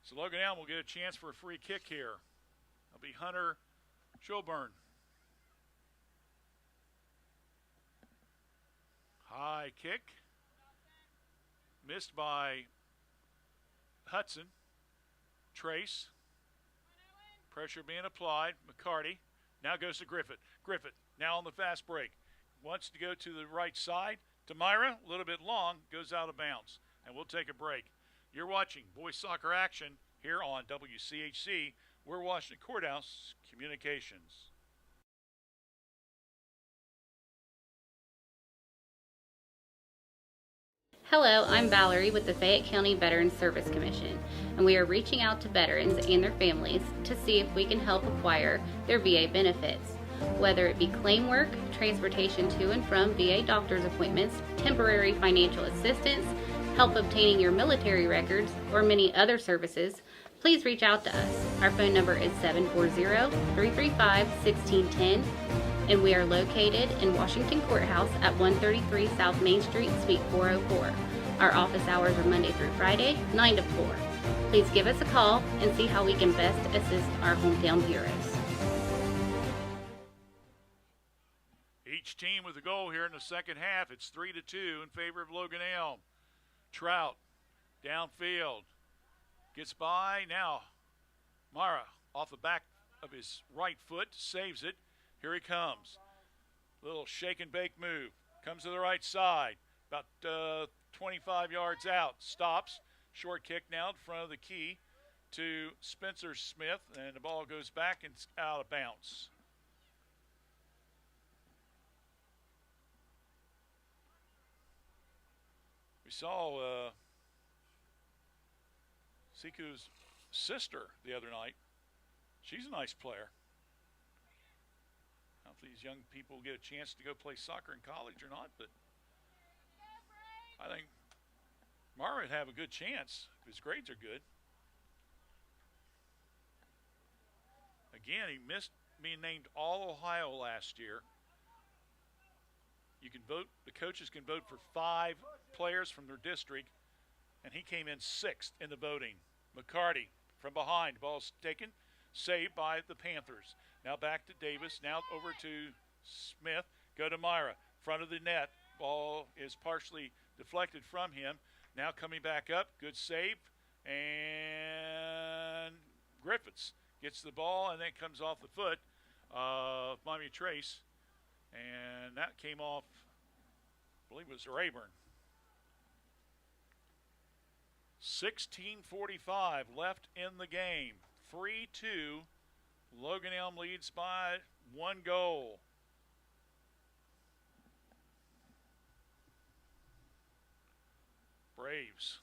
So Logan Elm will get a chance for a free kick here. It'll be Hunter Schulburn. High kick. Missed by Hudson. Trace. Pressure being applied. McCarty. Now goes to Griffith. Griffith now on the fast break. Wants to go to the right side. To Myra, a little bit long, goes out of bounds. And we'll take a break. You're watching boys soccer action here on WCHC. We're Washington Courthouse Communications. Hello, I'm Valerie with the Fayette County Veterans Service Commission, and we are reaching out to veterans and their families to see if we can help acquire their VA benefits. Whether it be claim work, transportation to and from VA doctor's appointments, temporary financial assistance, help obtaining your military records, or many other services, please reach out to us. Our phone number is 740-335-1610, and we are located in Washington Courthouse at 133 South Main Street, Suite 404. Our office hours are Monday through Friday, 9 to 4. Please give us a call and see how we can best assist our hometown heroes. Each team with a goal here in the second half. It's 3-2 in favor of Logan Elm. Trout downfield. Gets by. Now Mara off the back of his right foot. Saves it. Here he comes. Little shake and bake move. Comes to the right side. About 25 yards out. Stops. Short kick now in front of the key to Spencer Smith. And the ball goes back and it's out of bounds. We saw Siku's sister the other night. She's a nice player. I don't know if these young people get a chance to go play soccer in college or not, but I think Mara would have a good chance if his grades are good. Again, he missed being named All-Ohio last year. You can vote, the coaches can vote for 5 players from their district, and he came in 6th in the voting. McCarty from behind, ball's taken, saved by the Panthers. Now back to Davis, now over to Smith, go to Myra, front of the net. Ball is partially deflected from him. Now coming back up, good save, and Griffiths gets the ball and then comes off the foot of Miami Trace, and that came off, I believe it was Rayburn. 16:45 left in the game. 3-2. Logan Elm leads by 1 goal. Braves.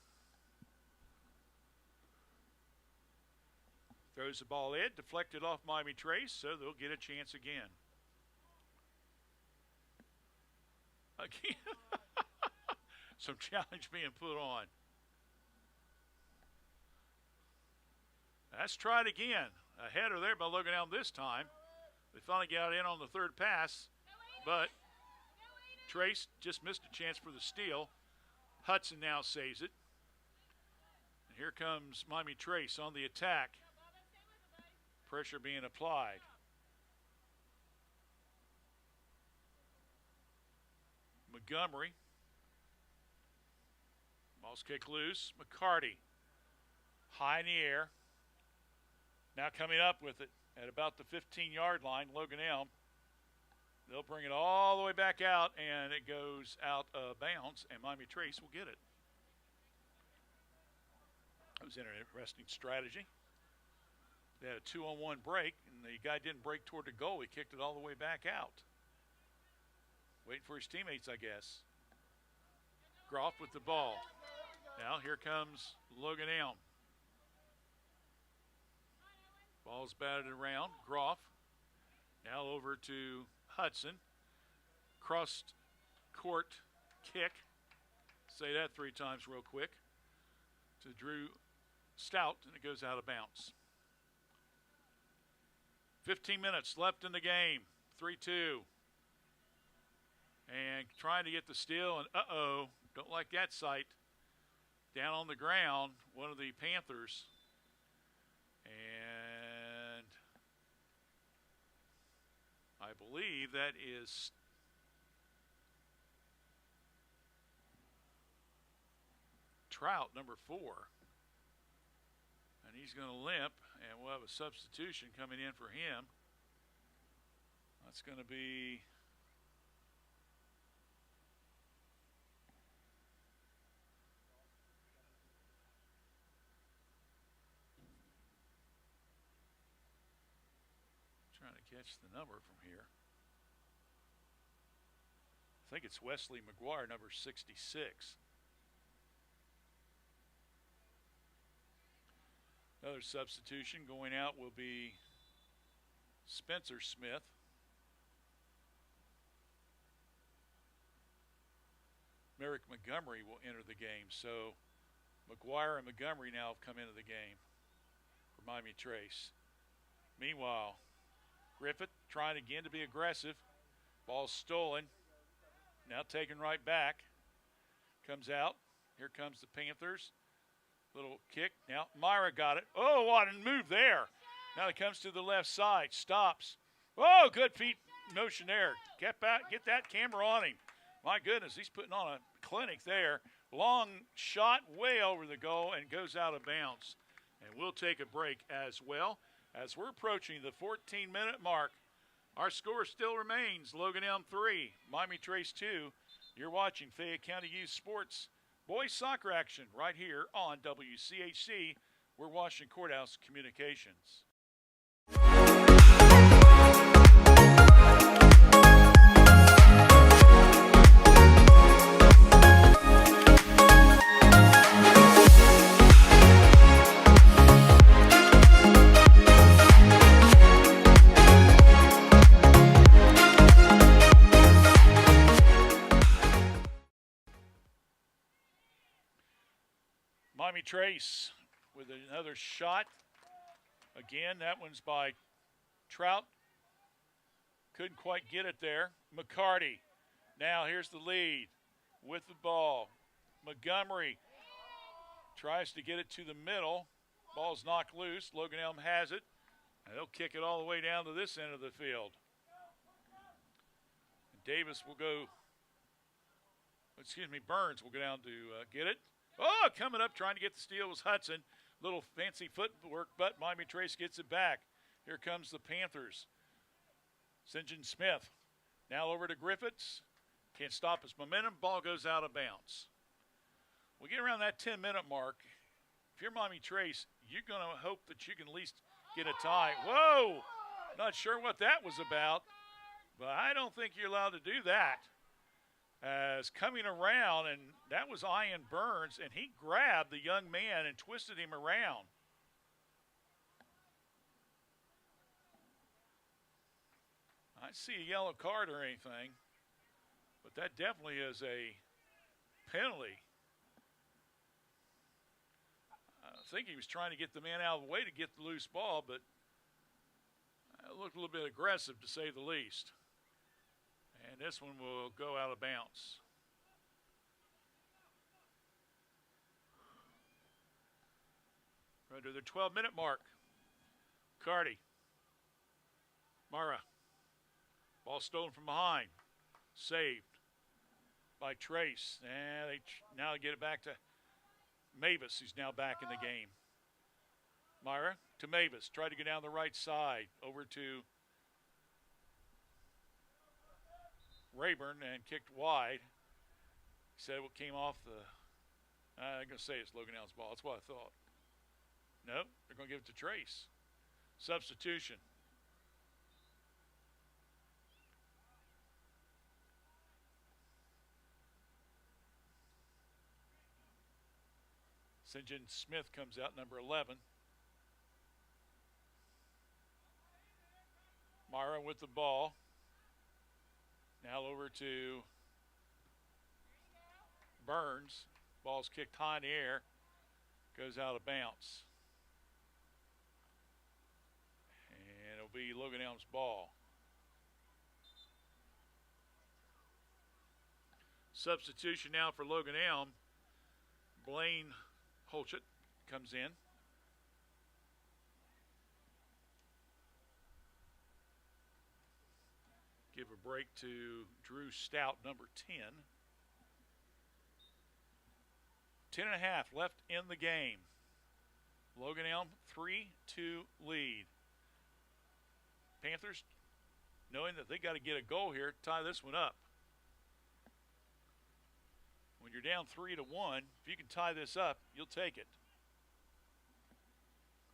Throws the ball in, deflected off Miami Trace, so they'll get a chance again. Again. Some challenge being put on. Let's try it again. A header there by Logan Elm this time. They finally got in on the third pass, but Trace just missed a chance for the steal. Hudson now saves it. And here comes Miami Trace on the attack. Pressure being applied. Montgomery. Ball's kicked loose. McCarty. High in the air. Now coming up with it at about the 15-yard line, Logan Elm. They'll bring it all the way back out, and it goes out of bounds, and Miami Trace will get it. It was an interesting strategy. They had a 2-on-1 break, and the guy didn't break toward the goal. He kicked it all the way back out. Waiting for his teammates, I guess. Groff with the ball. Now here comes Logan Elm. Ball's batted around. Groff. Now over to Hudson. Cross court kick. Say that 3 times real quick. To Drew Stout, and it goes out of bounds. 15 minutes left in the game. 3-2. And trying to get the steal, and don't like that sight. Down on the ground, one of the Panthers. And I believe that is Trout, number 4. And he's going to limp, and we'll have a substitution coming in for him. That's going to be trying to catch the number from here. I think it's Wesley McGuire, number 66. Another substitution going out will be Spencer Smith. Merrick Montgomery will enter the game. So McGuire and Montgomery now have come into the game for Miami Trace. Meanwhile, Griffith trying again to be aggressive. Ball stolen. Now taken right back. Comes out. Here comes the Panthers. Little kick. Now Myra got it. Oh, what a move there. Now he comes to the left side. Stops. Oh, good feet motion there. Get back. Get that camera on him. My goodness, he's putting on a clinic there. Long shot way over the goal and goes out of bounds. And we'll take a break as well. As we're approaching the 14-minute mark, our score still remains Logan Elm 3, Miami Trace 2. You're watching Fayette County Youth Sports boys soccer action right here on WCHC. We're Washington Courthouse Communications. Miami Trace with another shot. Again, that one's by Trout. Couldn't quite get it there. McCarty. Now here's the lead with the ball. Montgomery tries to get it to the middle. Ball's knocked loose. Logan Elm has it. And they'll kick it all the way down to this end of the field. Davis will go, Burns will go down to get it. Oh, coming up trying to get the steal was Hudson. Little fancy footwork, but Miami Trace gets it back. Here comes the Panthers. St. John Smith. Now over to Griffiths. Can't stop his momentum. Ball goes out of bounds. We get around that 10-minute mark. If you're Miami Trace, you're going to hope that you can at least get a tie. Whoa! Not sure what that was about, but I don't think you're allowed to do that. As coming around, and that was Ian Burns, and he grabbed the young man and twisted him around. I see a yellow card or anything, but that definitely is a penalty. I think he was trying to get the man out of the way to get the loose ball, but it looked a little bit aggressive to say the least. And this one will go out of bounds. We're under the 12-minute mark. Carty. Mara. Ball stolen from behind. Saved by Trace. And they now get it back to Mavis, who's now back in the game. Myra to Mavis. Tried to get down the right side. Over to Rayburn and kicked wide. Said what came off the, I'm going to say it's Logan Elm's ball. That's what I thought. Nope, they're going to give it to Trace. Substitution. St. John Smith comes out, number 11. Myra with the ball. Now over to Burns. Ball's kicked high in the air. Goes out of bounds. And it'll It'll be Logan Elm's ball. Substitution now for Logan Elm. Blaine Holchett comes in. Give a break to Drew Stout, number 10. 10.5 left in the game. Logan Elm 3-2 lead. Panthers, knowing that they got to get a goal here, tie this one up. When you're down 3-1, if you can tie this up, you'll take it.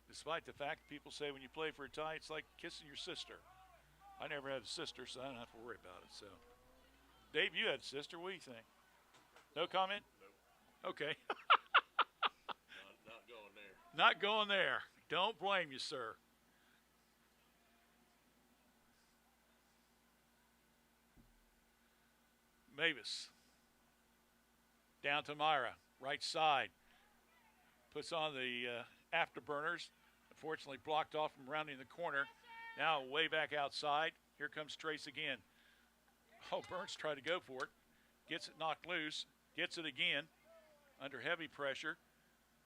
Despite the fact that people say when you play for a tie, it's like kissing your sister. I never had a sister, so I don't have to worry about it. So, Dave, you had a sister. What do you think? No comment? No. Okay. Not going there. Not going there. Don't blame you, sir. Mavis. Down to Myra. Right side. Puts on the afterburners. Unfortunately blocked off from rounding the corner. Now way back outside. Here comes Trace again. Oh, Burns tried to go for it. Gets it knocked loose. Gets it again. Under heavy pressure.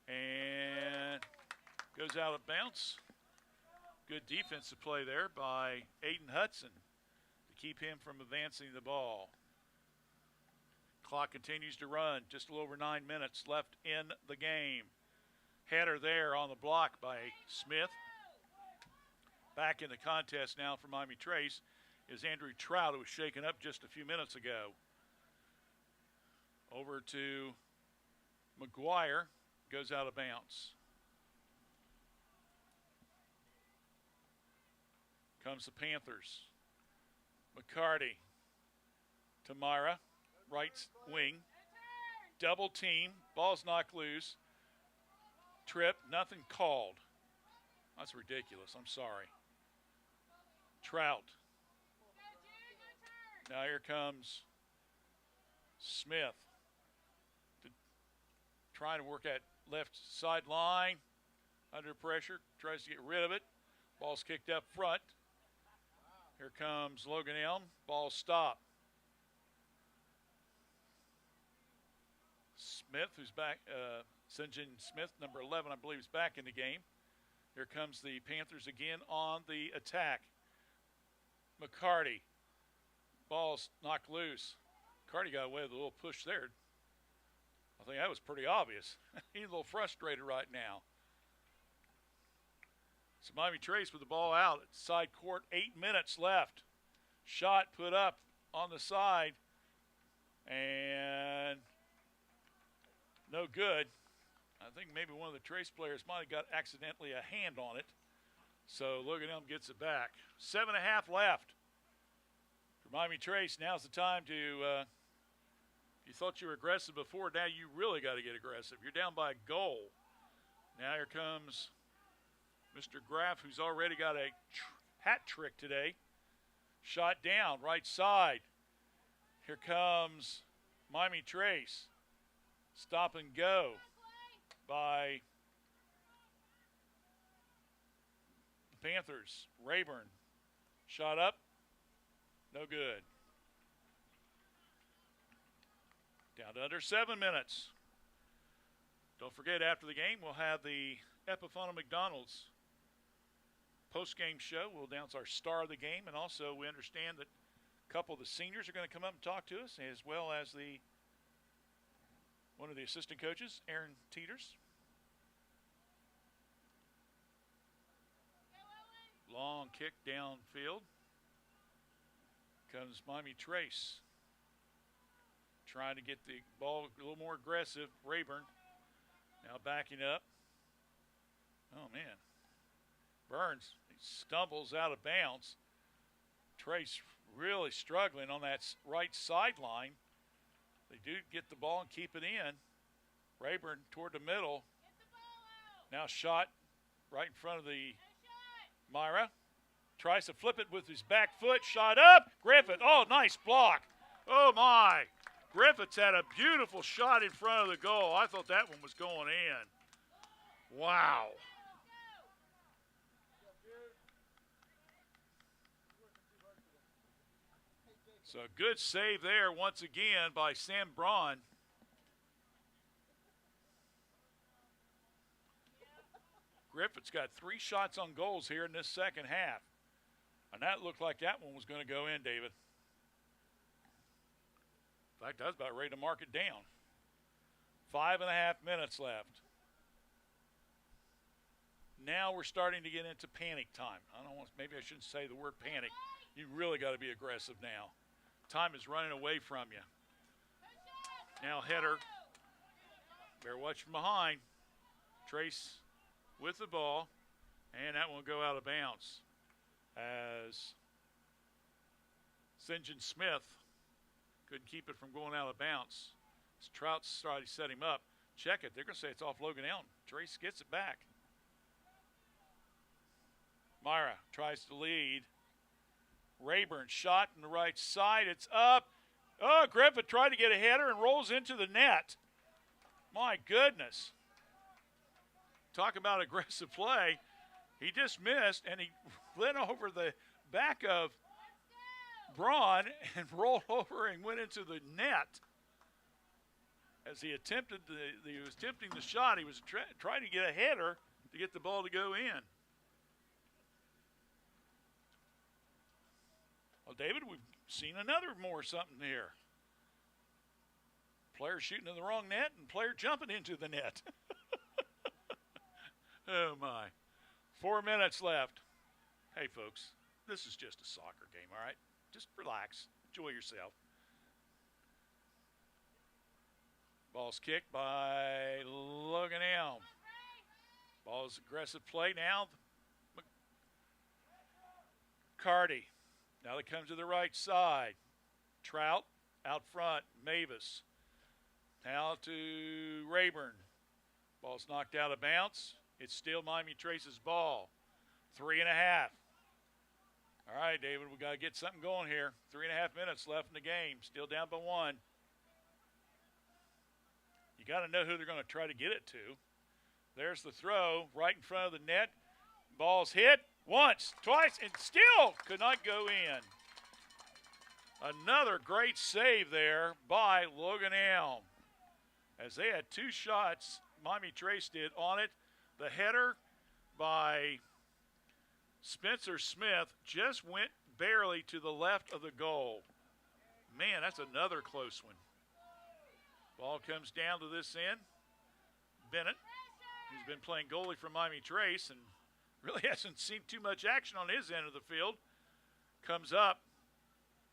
And goes out of bounds. Good defensive play there by Aiden Hudson to keep him from advancing the ball. Clock continues to run. Just a little over 9 minutes left in the game. Header there on the block by Smith. Back in the contest now for Miami Trace is Andrew Trout, who was shaken up just a few minutes ago. Over to McGuire. Goes out of bounds. Comes the Panthers. McCarty to Myra. Right wing. Double team. Ball's knocked loose. Trip. Nothing called. That's ridiculous. I'm sorry. Trout. Now here comes Smith. Trying to work at left sideline. Under pressure. Tries to get rid of it. Ball's kicked up front. Here comes Logan Elm. Ball stopped. Smith, who's back, Sinjin Smith, number 11, I believe, is back in the game. Here comes the Panthers again on the attack. McCarty. Ball's knocked loose. McCarty got away with a little push there. I think that was pretty obvious. He's a little frustrated right now. So Miami Trace with the ball out at side court. 8 minutes left. Shot put up on the side. And no good. I think maybe one of the Trace players might have got accidentally a hand on it. So Logan Elm gets it back. 7.5 left. For Miami Trace, now's the time to, if you thought you were aggressive before, now you really got to get aggressive. You're down by a goal. Now here comes Mr. Graff, who's already got a hat trick today. Shot down, right side. Here comes Miami Trace. Stop and go by the Panthers. Rayburn. Shot up. No good. Down to under 7 minutes. Don't forget, after the game, we'll have the Epiphone McDonald's post-game show. We'll announce our star of the game, and also we understand that a couple of the seniors are going to come up and talk to us, as well as one of the assistant coaches, Aaron Teeters. Long kick downfield. Comes Miami Trace. Trying to get the ball a little more aggressive. Rayburn now backing up. Oh, man. Burns, he stumbles out of bounds. Trace really struggling on that right sideline. They do get the ball and keep it in. Rayburn toward the middle. Now shot right in front of the Myra. Tries to flip it with his back foot. Shot up. Griffith. Oh, nice block. Oh, my. Griffith's had a beautiful shot in front of the goal. I thought that one was going in. Wow. So good save there once again by Sam Braun. Griffith's got 3 shots on goals here in this second half. And that looked like that one was going to go in, David. In fact, I was about ready to mark it down. 5.5 minutes left. Now we're starting to get into panic time. I don't want, maybe I shouldn't say the word panic. You really got to be aggressive now. Time is running away from you. Now header. Better watch from behind. Trace with the ball, and that one will go out of bounds as St. John Smith couldn't keep it from going out of bounds. As Trout's trying to set him up. Check it. They're going to say it's off Logan Elm. Trace gets it back. Myra tries to lead. Rayburn shot in the right side. It's up. Oh, Griffith tried to get a header and rolls into the net. My goodness. Talk about aggressive play. He just missed, and he went over the back of Braun and rolled over and went into the net. As he attempted, he was attempting the shot. He was trying to get a header to get the ball to go in. Well, David, we've seen another more something here. Player shooting in the wrong net and player jumping into the net. Oh, my. 4 minutes left. Hey, folks, this is just a soccer game, all right? Just relax. Enjoy yourself. Ball's kicked by Logan Elm. Ball's aggressive play now. McCarty. Now they come to the right side. Trout out front. Mavis. Now to Rayburn. Ball's knocked out of bounds. It's still Miami Trace's ball. 3.5. All right, David, we got to get something going here. 3.5 minutes left in the game. Still down by 1. You got to know who they're going to try to get it to. There's the throw right in front of the net. Ball's hit once, twice, and still could not go in. Another great save there by Logan Elm. As they had 2 shots, Miami Trace did on it. The header by Spencer Smith just went barely to the left of the goal. Man, that's another close one. Ball comes down to this end. Bennett, who's been playing goalie for Miami Trace and really hasn't seen too much action on his end of the field, comes up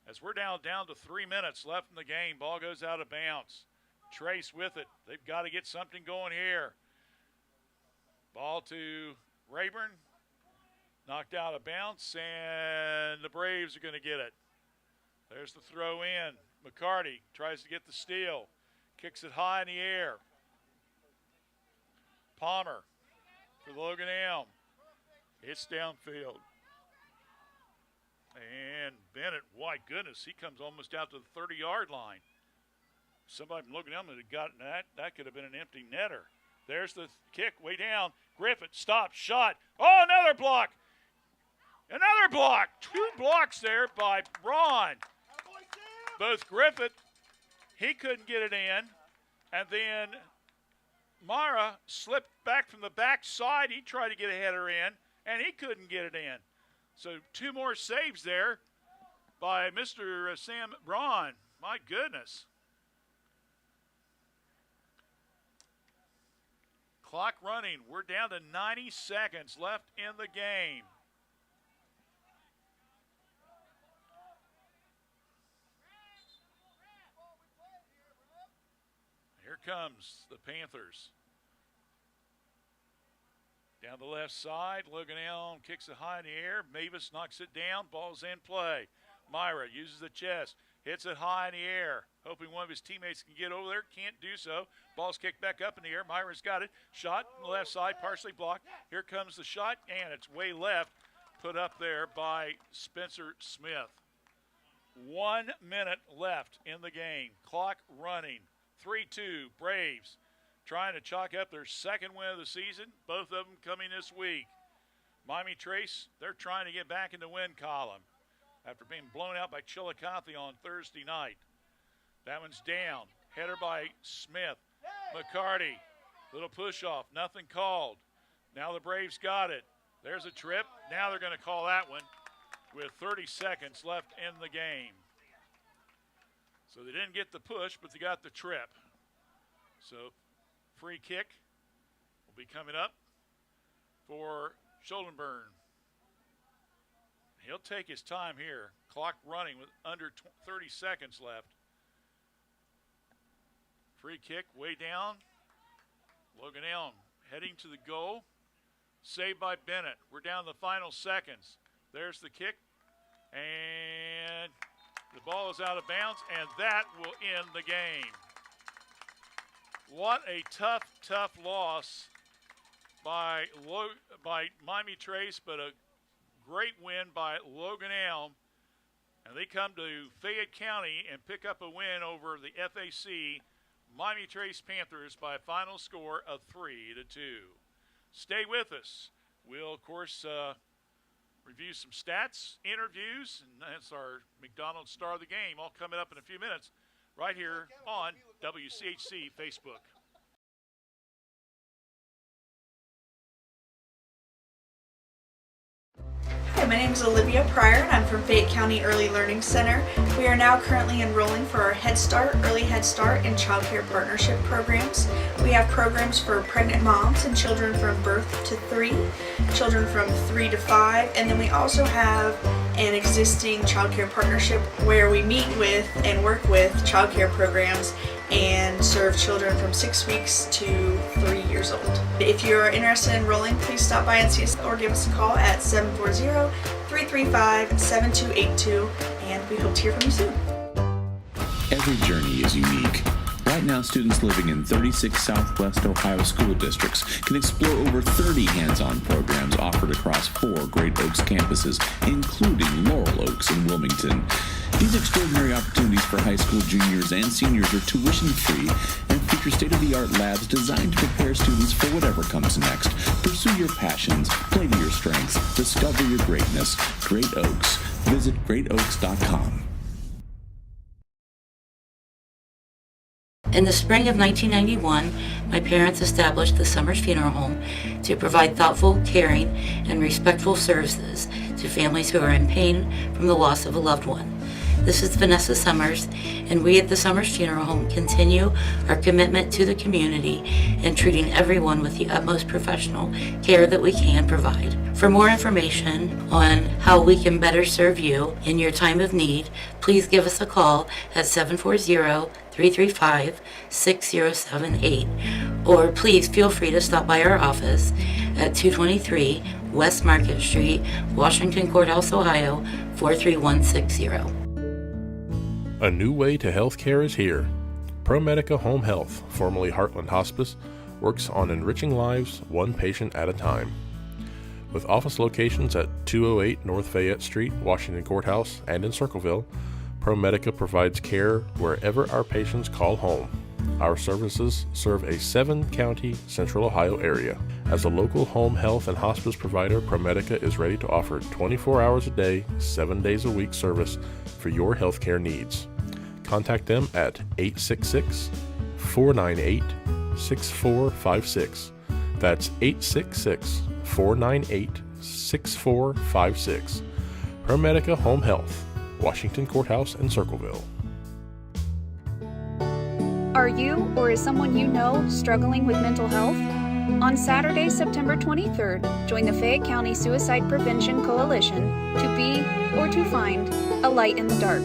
as we're down to 3 minutes left in the game. Ball goes out of bounds. Trace with it. They've got to get something going here. Ball to Rayburn. Knocked out of bounds, and the Braves are going to get it. There's the throw in. McCarty tries to get the steal. Kicks it high in the air. Palmer for Logan Elm. It's downfield. And Bennett, my goodness, he comes almost out to the 30-yard line. Somebody from Logan Elm had gotten that. That could have been an empty netter. There's the kick way down. Griffith, stop, shot. Oh, another block. Another block. 2 blocks there by Braun. Both Griffith, he couldn't get it in. And then Mara slipped back from the back side. He tried to get a header in, and he couldn't get it in. So 2 more saves there by Mr. Sam Braun. My goodness. Clock running. We're down to 90 seconds left in the game. Here comes the Panthers. Down the left side, Logan Elm kicks it high in the air. Mavis knocks it down. Ball's in play. Myra uses the chest. Hits it high in the air. Hoping one of his teammates can get over there. Can't do so. Ball's kicked back up in the air. Myra's got it. Shot on the left side, partially blocked. Here comes the shot, and it's way left. Put up there by Spencer Smith. 1 minute left in the game. Clock running. 3-2, Braves trying to chalk up their second win of the season. Both of them coming this week. Miami Trace, they're trying to get back in the win column after being blown out by Chillicothe on Thursday night. That one's down. Header by Smith. McCarty. Little push off. Nothing called. Now the Braves got it. There's a trip. Now they're going to call that one with 30 seconds left in the game. So they didn't get the push, but they got the trip. So free kick will be coming up for Schollenburn. He'll take his time here. Clock running with under 30 seconds left. Free kick way down. Logan Elm heading to the goal. Saved by Bennett. We're down to the final seconds. There's the kick. And the ball is out of bounds, and that will end the game. What a tough, tough loss by Miami Trace, but a great win by Logan Elm. And they come to Fayette County and pick up a win over the FAC Miami Trace Panthers by a final score of 3-2. Stay with us. We'll, of course, review some stats, interviews, and that's our McDonald's Star of the Game, all coming up in a few minutes right here on WCHC Facebook. Hi, my name is Olivia Pryor and I'm from Fayette County Early Learning Center. We are now currently enrolling for our Head Start, Early Head Start, and Child Care Partnership programs. We have programs for pregnant moms and children from birth to 3, children from 3 to 5, and then we also have an existing child care partnership where we meet with and work with child care programs and serve children from 6 weeks to 3 years old. If you're interested in enrolling, please stop by and see us or give us a call at 740-335-7282, and we hope to hear from you soon. Every journey is unique. Right now, students living in 36 Southwest Ohio school districts can explore over 30 hands-on programs offered across 4 Great Oaks campuses, including Laurel Oaks and Wilmington. These extraordinary opportunities for high school juniors and seniors are tuition-free and feature state-of-the-art labs designed to prepare students for whatever comes next. Pursue your passions, play to your strengths, discover your greatness. Great Oaks. Visit greatoaks.com. In the spring of 1991, my parents established the Summers Funeral Home to provide thoughtful, caring, and respectful services to families who are in pain from the loss of a loved one. This is Vanessa Summers, and we at the Summers Funeral Home continue our commitment to the community and treating everyone with the utmost professional care that we can provide. For more information on how we can better serve you in your time of need, please give us a call at 740-335-6078, or please feel free to stop by our office at 223 West Market Street, Washington Courthouse, Ohio, 43160. A new way to healthcare is here. ProMedica Home Health, formerly Heartland Hospice, works on enriching lives one patient at a time. With office locations at 208 North Fayette Street, Washington Courthouse, and in Circleville, ProMedica provides care wherever our patients call home. Our services serve a 7-county Central Ohio area. As a local home health and hospice provider, ProMedica is ready to offer 24 hours a day, 7 days a week service for your healthcare needs. Contact them at 866-498-6456. That's 866-498-6456. ProMedica Home Health, Washington Courthouse and Circleville. Are you or is someone you know struggling with mental health? On Saturday, September 23rd, join the Fayette County Suicide Prevention Coalition to be or to find a light in the dark.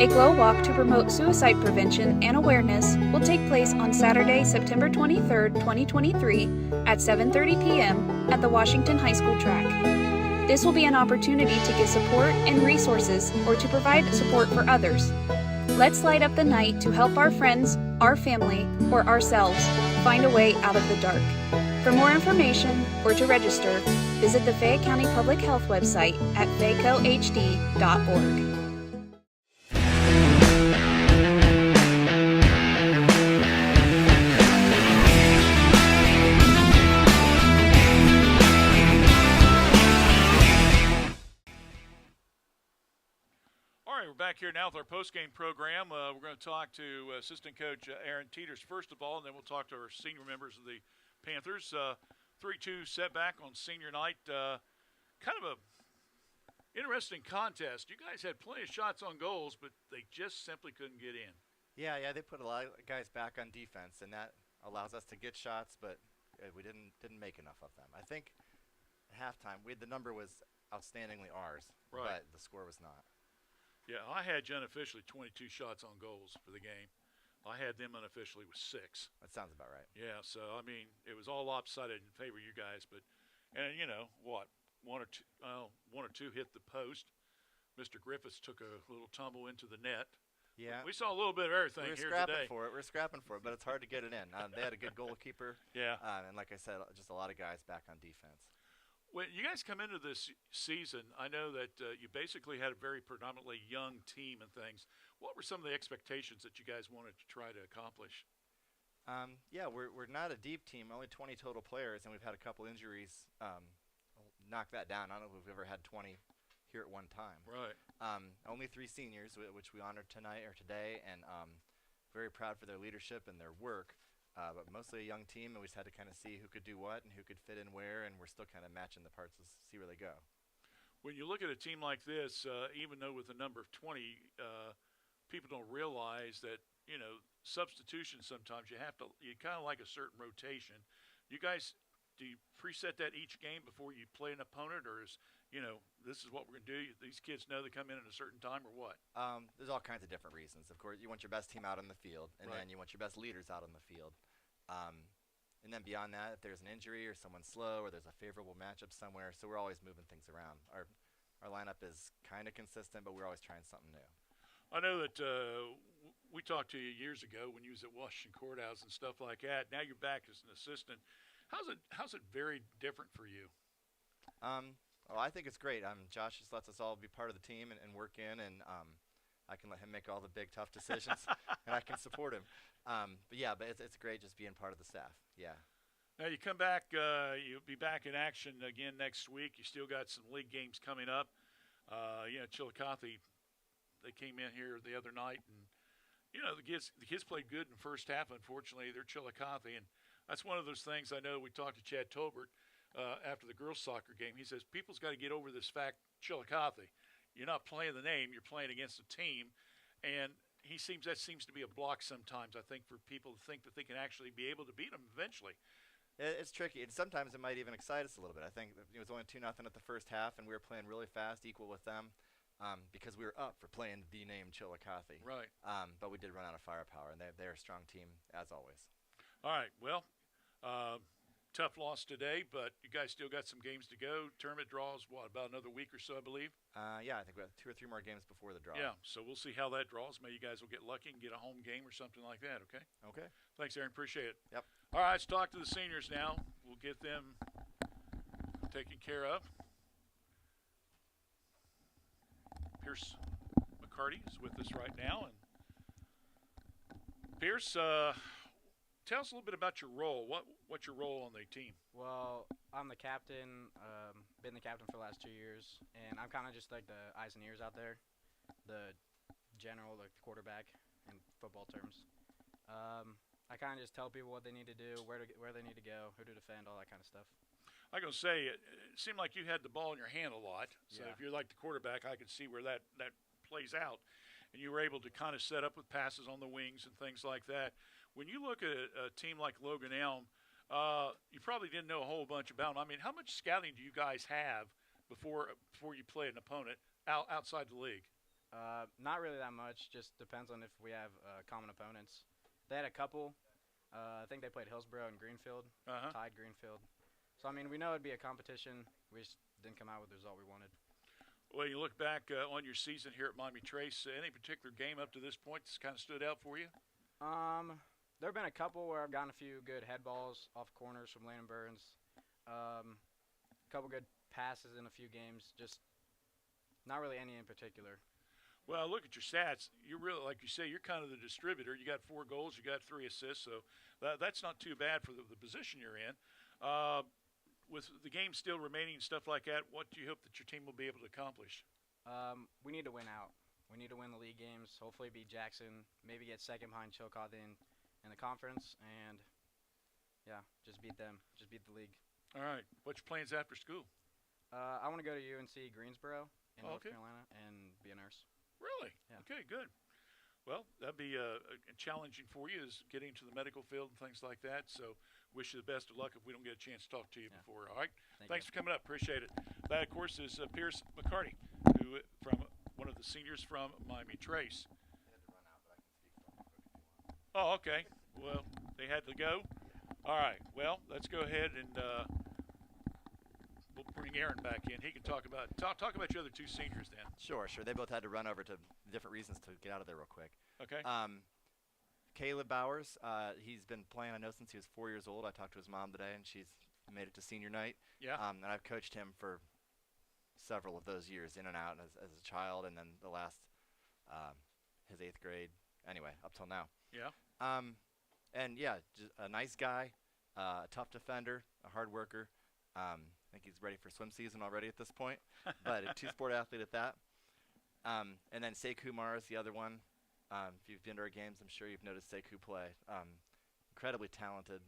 A glow walk to promote suicide prevention and awareness will take place on Saturday, September 23rd, 2023 at 7:30 p.m. at the Washington High School track. This will be an opportunity to give support and resources or to provide support for others. Let's light up the night to help our friends, our family, or ourselves find a way out of the dark. For more information or to register, visit the Fayette County Public Health website at fayecohd.org. with our post-game program. We're going to talk to assistant coach Aaron Teeters first of all, and then we'll talk to our senior members of the Panthers. 3-2 setback on senior night. Kind of a interesting contest. You guys had plenty of shots on goals, but they just simply couldn't get in. Yeah, they put a lot of guys back on defense, and that allows us to get shots, but we didn't make enough of them. I think at halftime, the number was outstandingly ours, right, but the score was not. Yeah, I had you unofficially 22 shots on goals for the game. I had them unofficially with 6. That sounds about right. Yeah, so, I mean, it was all lopsided in favor of you guys. But, and, you know, what, one or two hit the post. Mr. Griffiths took a little tumble into the net. Yeah. We saw a little bit of everything here today. We're scrapping for it, but it's hard to get it in. They had a good goalkeeper. Yeah. And like I said, just a lot of guys back on defense. When you guys come into this season, I know that you basically had a very predominantly young team and things. What were some of the expectations that you guys wanted to try to accomplish? Yeah, we're not a deep team, only 20 total players, and we've had a couple injuries knock that down. I don't know if we've ever had 20 here at one time. Right. Only 3 seniors, which we honored tonight or today, and very proud for their leadership and their work. But mostly a young team, and we just had to kind of see who could do what and who could fit in where, and we're still kind of matching the parts to see where they go. When you look at a team like this, even though with a number of 20, people don't realize that, you know, substitution sometimes you kind of like a certain rotation. You guys, do you preset that each game before you play an opponent, or is, you know, this is what we're going to do? These kids know they come in at a certain time, or what? There's all kinds of different reasons. Of course, you want your best team out on the field, and right, then you want your best leaders out on the field. And then beyond that, if there's an injury or someone's slow or there's a favorable matchup somewhere, so we're always moving things around. Our lineup is kind of consistent, but we're always trying something new. I know that we talked to you years ago when you was at Washington Courthouse and stuff like that. Now you're back as an assistant. How's it very different for you? Well, I think it's great. Josh just lets us all be part of the team and work in, and I can let him make all the big, tough decisions, and I can support him. But it's great just being part of the staff. Yeah. Now you come back, you'll be back in action again next week. You still got some league games coming up. Chillicothe, they came in here the other night, and you know the kids played good in the first half. Unfortunately, they're Chillicothe, and that's one of those things. I know we talked to Chad Tolbert after the girls' soccer game. He says people's got to get over this fact. Chillicothe, you're not playing the name; you're playing against a team, and that seems to be a block sometimes. I think for people to think that they can actually be able to beat them eventually. It's tricky, and sometimes it might even excite us a little bit. I think it was only 2-0 at the first half, and we were playing really fast, equal with them, because we were up for playing the name Chillicothe. Right. But we did run out of firepower, and they're a strong team as always. All right. Well, tough loss today, but you guys still got some games to go. Tournament draws, about another week or so, I believe? Yeah, I think we have 2 or 3 more games before the draw. Yeah, so we'll see how that draws. Maybe you guys will get lucky and get a home game or something like that, okay? Okay. Thanks, Aaron. Appreciate it. Yep. All right, let's talk to the seniors now. We'll get them taken care of. Pierce McCarty is with us right now. And Pierce, tell us a little bit about your role. What's your role on the team? Well, I'm the captain. Been the captain for the last 2 years, and I'm kind of just like the eyes and ears out there, the general, the quarterback in football terms. I kind of just tell people what they need to do, where they need to go, who to defend, all that kind of stuff. I was going to say, it seemed like you had the ball in your hand a lot. So Yeah. if you're like the quarterback, I could see where that plays out. And you were able to kind of set up with passes on the wings and things like that. When you look at a team like Logan Elm, you probably didn't know a whole bunch about them. I mean, how much scouting do you guys have before you play an opponent outside the league? Not really that much. Just depends on if we have common opponents. They had a couple. I think they played Hillsborough and Greenfield, tied Greenfield. So, I mean, we know it'd be a competition. We just didn't come out with the result we wanted. Well, you look back on your season here at Miami Trace, any particular game up to this point that's kind of stood out for you? There have been a couple where I've gotten a few good head balls off corners from Landon Burns. A couple good passes in a few games. Just not really any in particular. Well, look at your stats. You're really, like you say, you're kind of the distributor. You got 4 goals, you got 3 assists, so that's not too bad for the position you're in. With the game still remaining and stuff like that, what do you hope that your team will be able to accomplish? We need to win out. We need to win the league games. Hopefully beat Jackson. Maybe get second behind Chillicothe in the conference. And, yeah, just beat them. Just beat the league. All right. What's your plans after school? I want to go to UNC Greensboro in North Okay. Carolina and be a nurse. Really? Yeah. Okay, good. Well, that'd be challenging for you is getting to the medical field and things like that. So wish you the best of luck if we don't get a chance to talk to you before. All right? Thanks for coming up. Appreciate it. That, of course, is Pierce McCarty, who from one of the seniors from Miami Trace. Oh, okay. Well, they had to go. All right. Well, let's go ahead and we'll bring Aaron back in. He can talk about your other two seniors then. Sure. They both had to run over to different reasons to get out of there real quick. Okay. Caleb Bowers, he's been playing, I know, since he was 4 years old. I talked to his mom today, and she's made it to senior night. Yeah. And I've coached him for several of those years, in and out as a child, and then the last, his 8th grade, anyway, up till now. Yeah. And, yeah, just a nice guy, a tough defender, a hard worker. I think he's ready for swim season already at this point, but a two-sport athlete at that. And then Sekou Mara is the other one. If you've been to our games, I'm sure you've noticed Sekou play. Incredibly talented,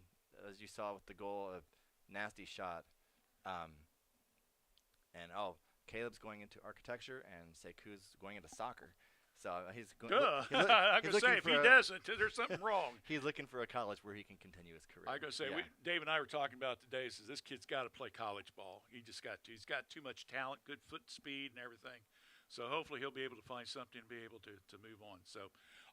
as you saw with the goal, a nasty shot. Caleb's going into architecture, and Sekou's going into soccer. So he's going. I was going to say, if he doesn't, there's something wrong. He's looking for a college where he can continue his career. I was going to say, Dave and I were talking about today. Says this kid's got to play college ball. He's got too much talent, good foot speed, and everything. So hopefully he'll be able to find something and be able to move on. So,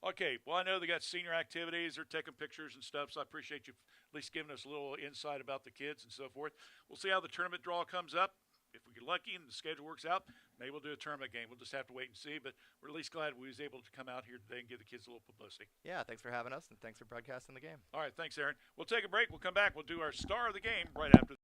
okay. Well, I know they got senior activities. They're taking pictures and stuff. So I appreciate you at least giving us a little insight about the kids and so forth. We'll see how the tournament draw comes up. If we get lucky and the schedule works out, maybe we'll do a tournament game. We'll just have to wait and see. But we're at least glad we was able to come out here today and give the kids a little publicity. Yeah, thanks for having us, and thanks for broadcasting the game. All right, thanks, Aaron. We'll take a break. We'll come back. We'll do our star of the game right after.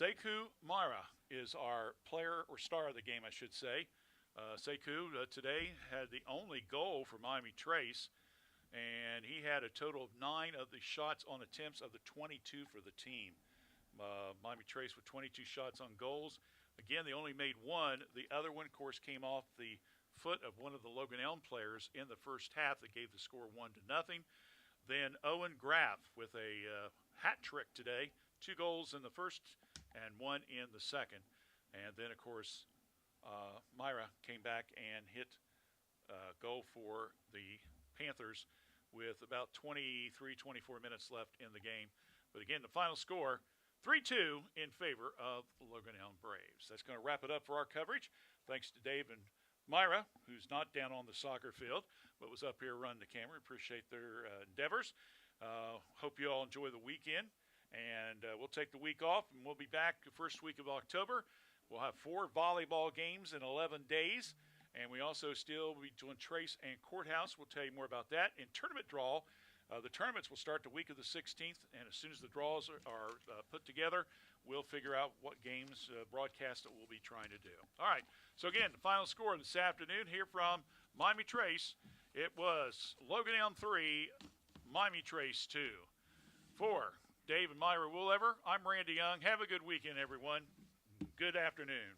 Sekou Mara is our player or star of the game, I should say. Sekou today had the only goal for Miami Trace, and he had a total of 9 of the shots on attempts of the 22 for the team. Miami Trace with 22 shots on goals. Again, they only made 1. The other one, of course, came off the foot of one of the Logan Elm players in the first half that gave the score 1-0. Then Owen Graff with a hat trick today. 2 goals in the first and 1 in the second. And then, of course, Myra came back and hit a goal for the Panthers with about 23, 24 minutes left in the game. But again, the final score, 3-2 in favor of the Logan Elm Braves. That's going to wrap it up for our coverage. Thanks to Dave and Myra, who's not down on the soccer field, but was up here running the camera. Appreciate their endeavors. Hope you all enjoy the weekend. And we'll take the week off, and we'll be back the first week of October. We'll have 4 volleyball games in 11 days. And we also still will be doing Trace and Courthouse. We'll tell you more about that. In tournament draw, the tournaments will start the week of the 16th. And as soon as the draws are put together, we'll figure out what games broadcast that we'll be trying to do. All right. So, again, the final score this afternoon here from Miami Trace. It was Logan Elm 3, Miami Trace 2. For Dave and Myra Woolever, I'm Randy Young. Have a good weekend, everyone. Good afternoon.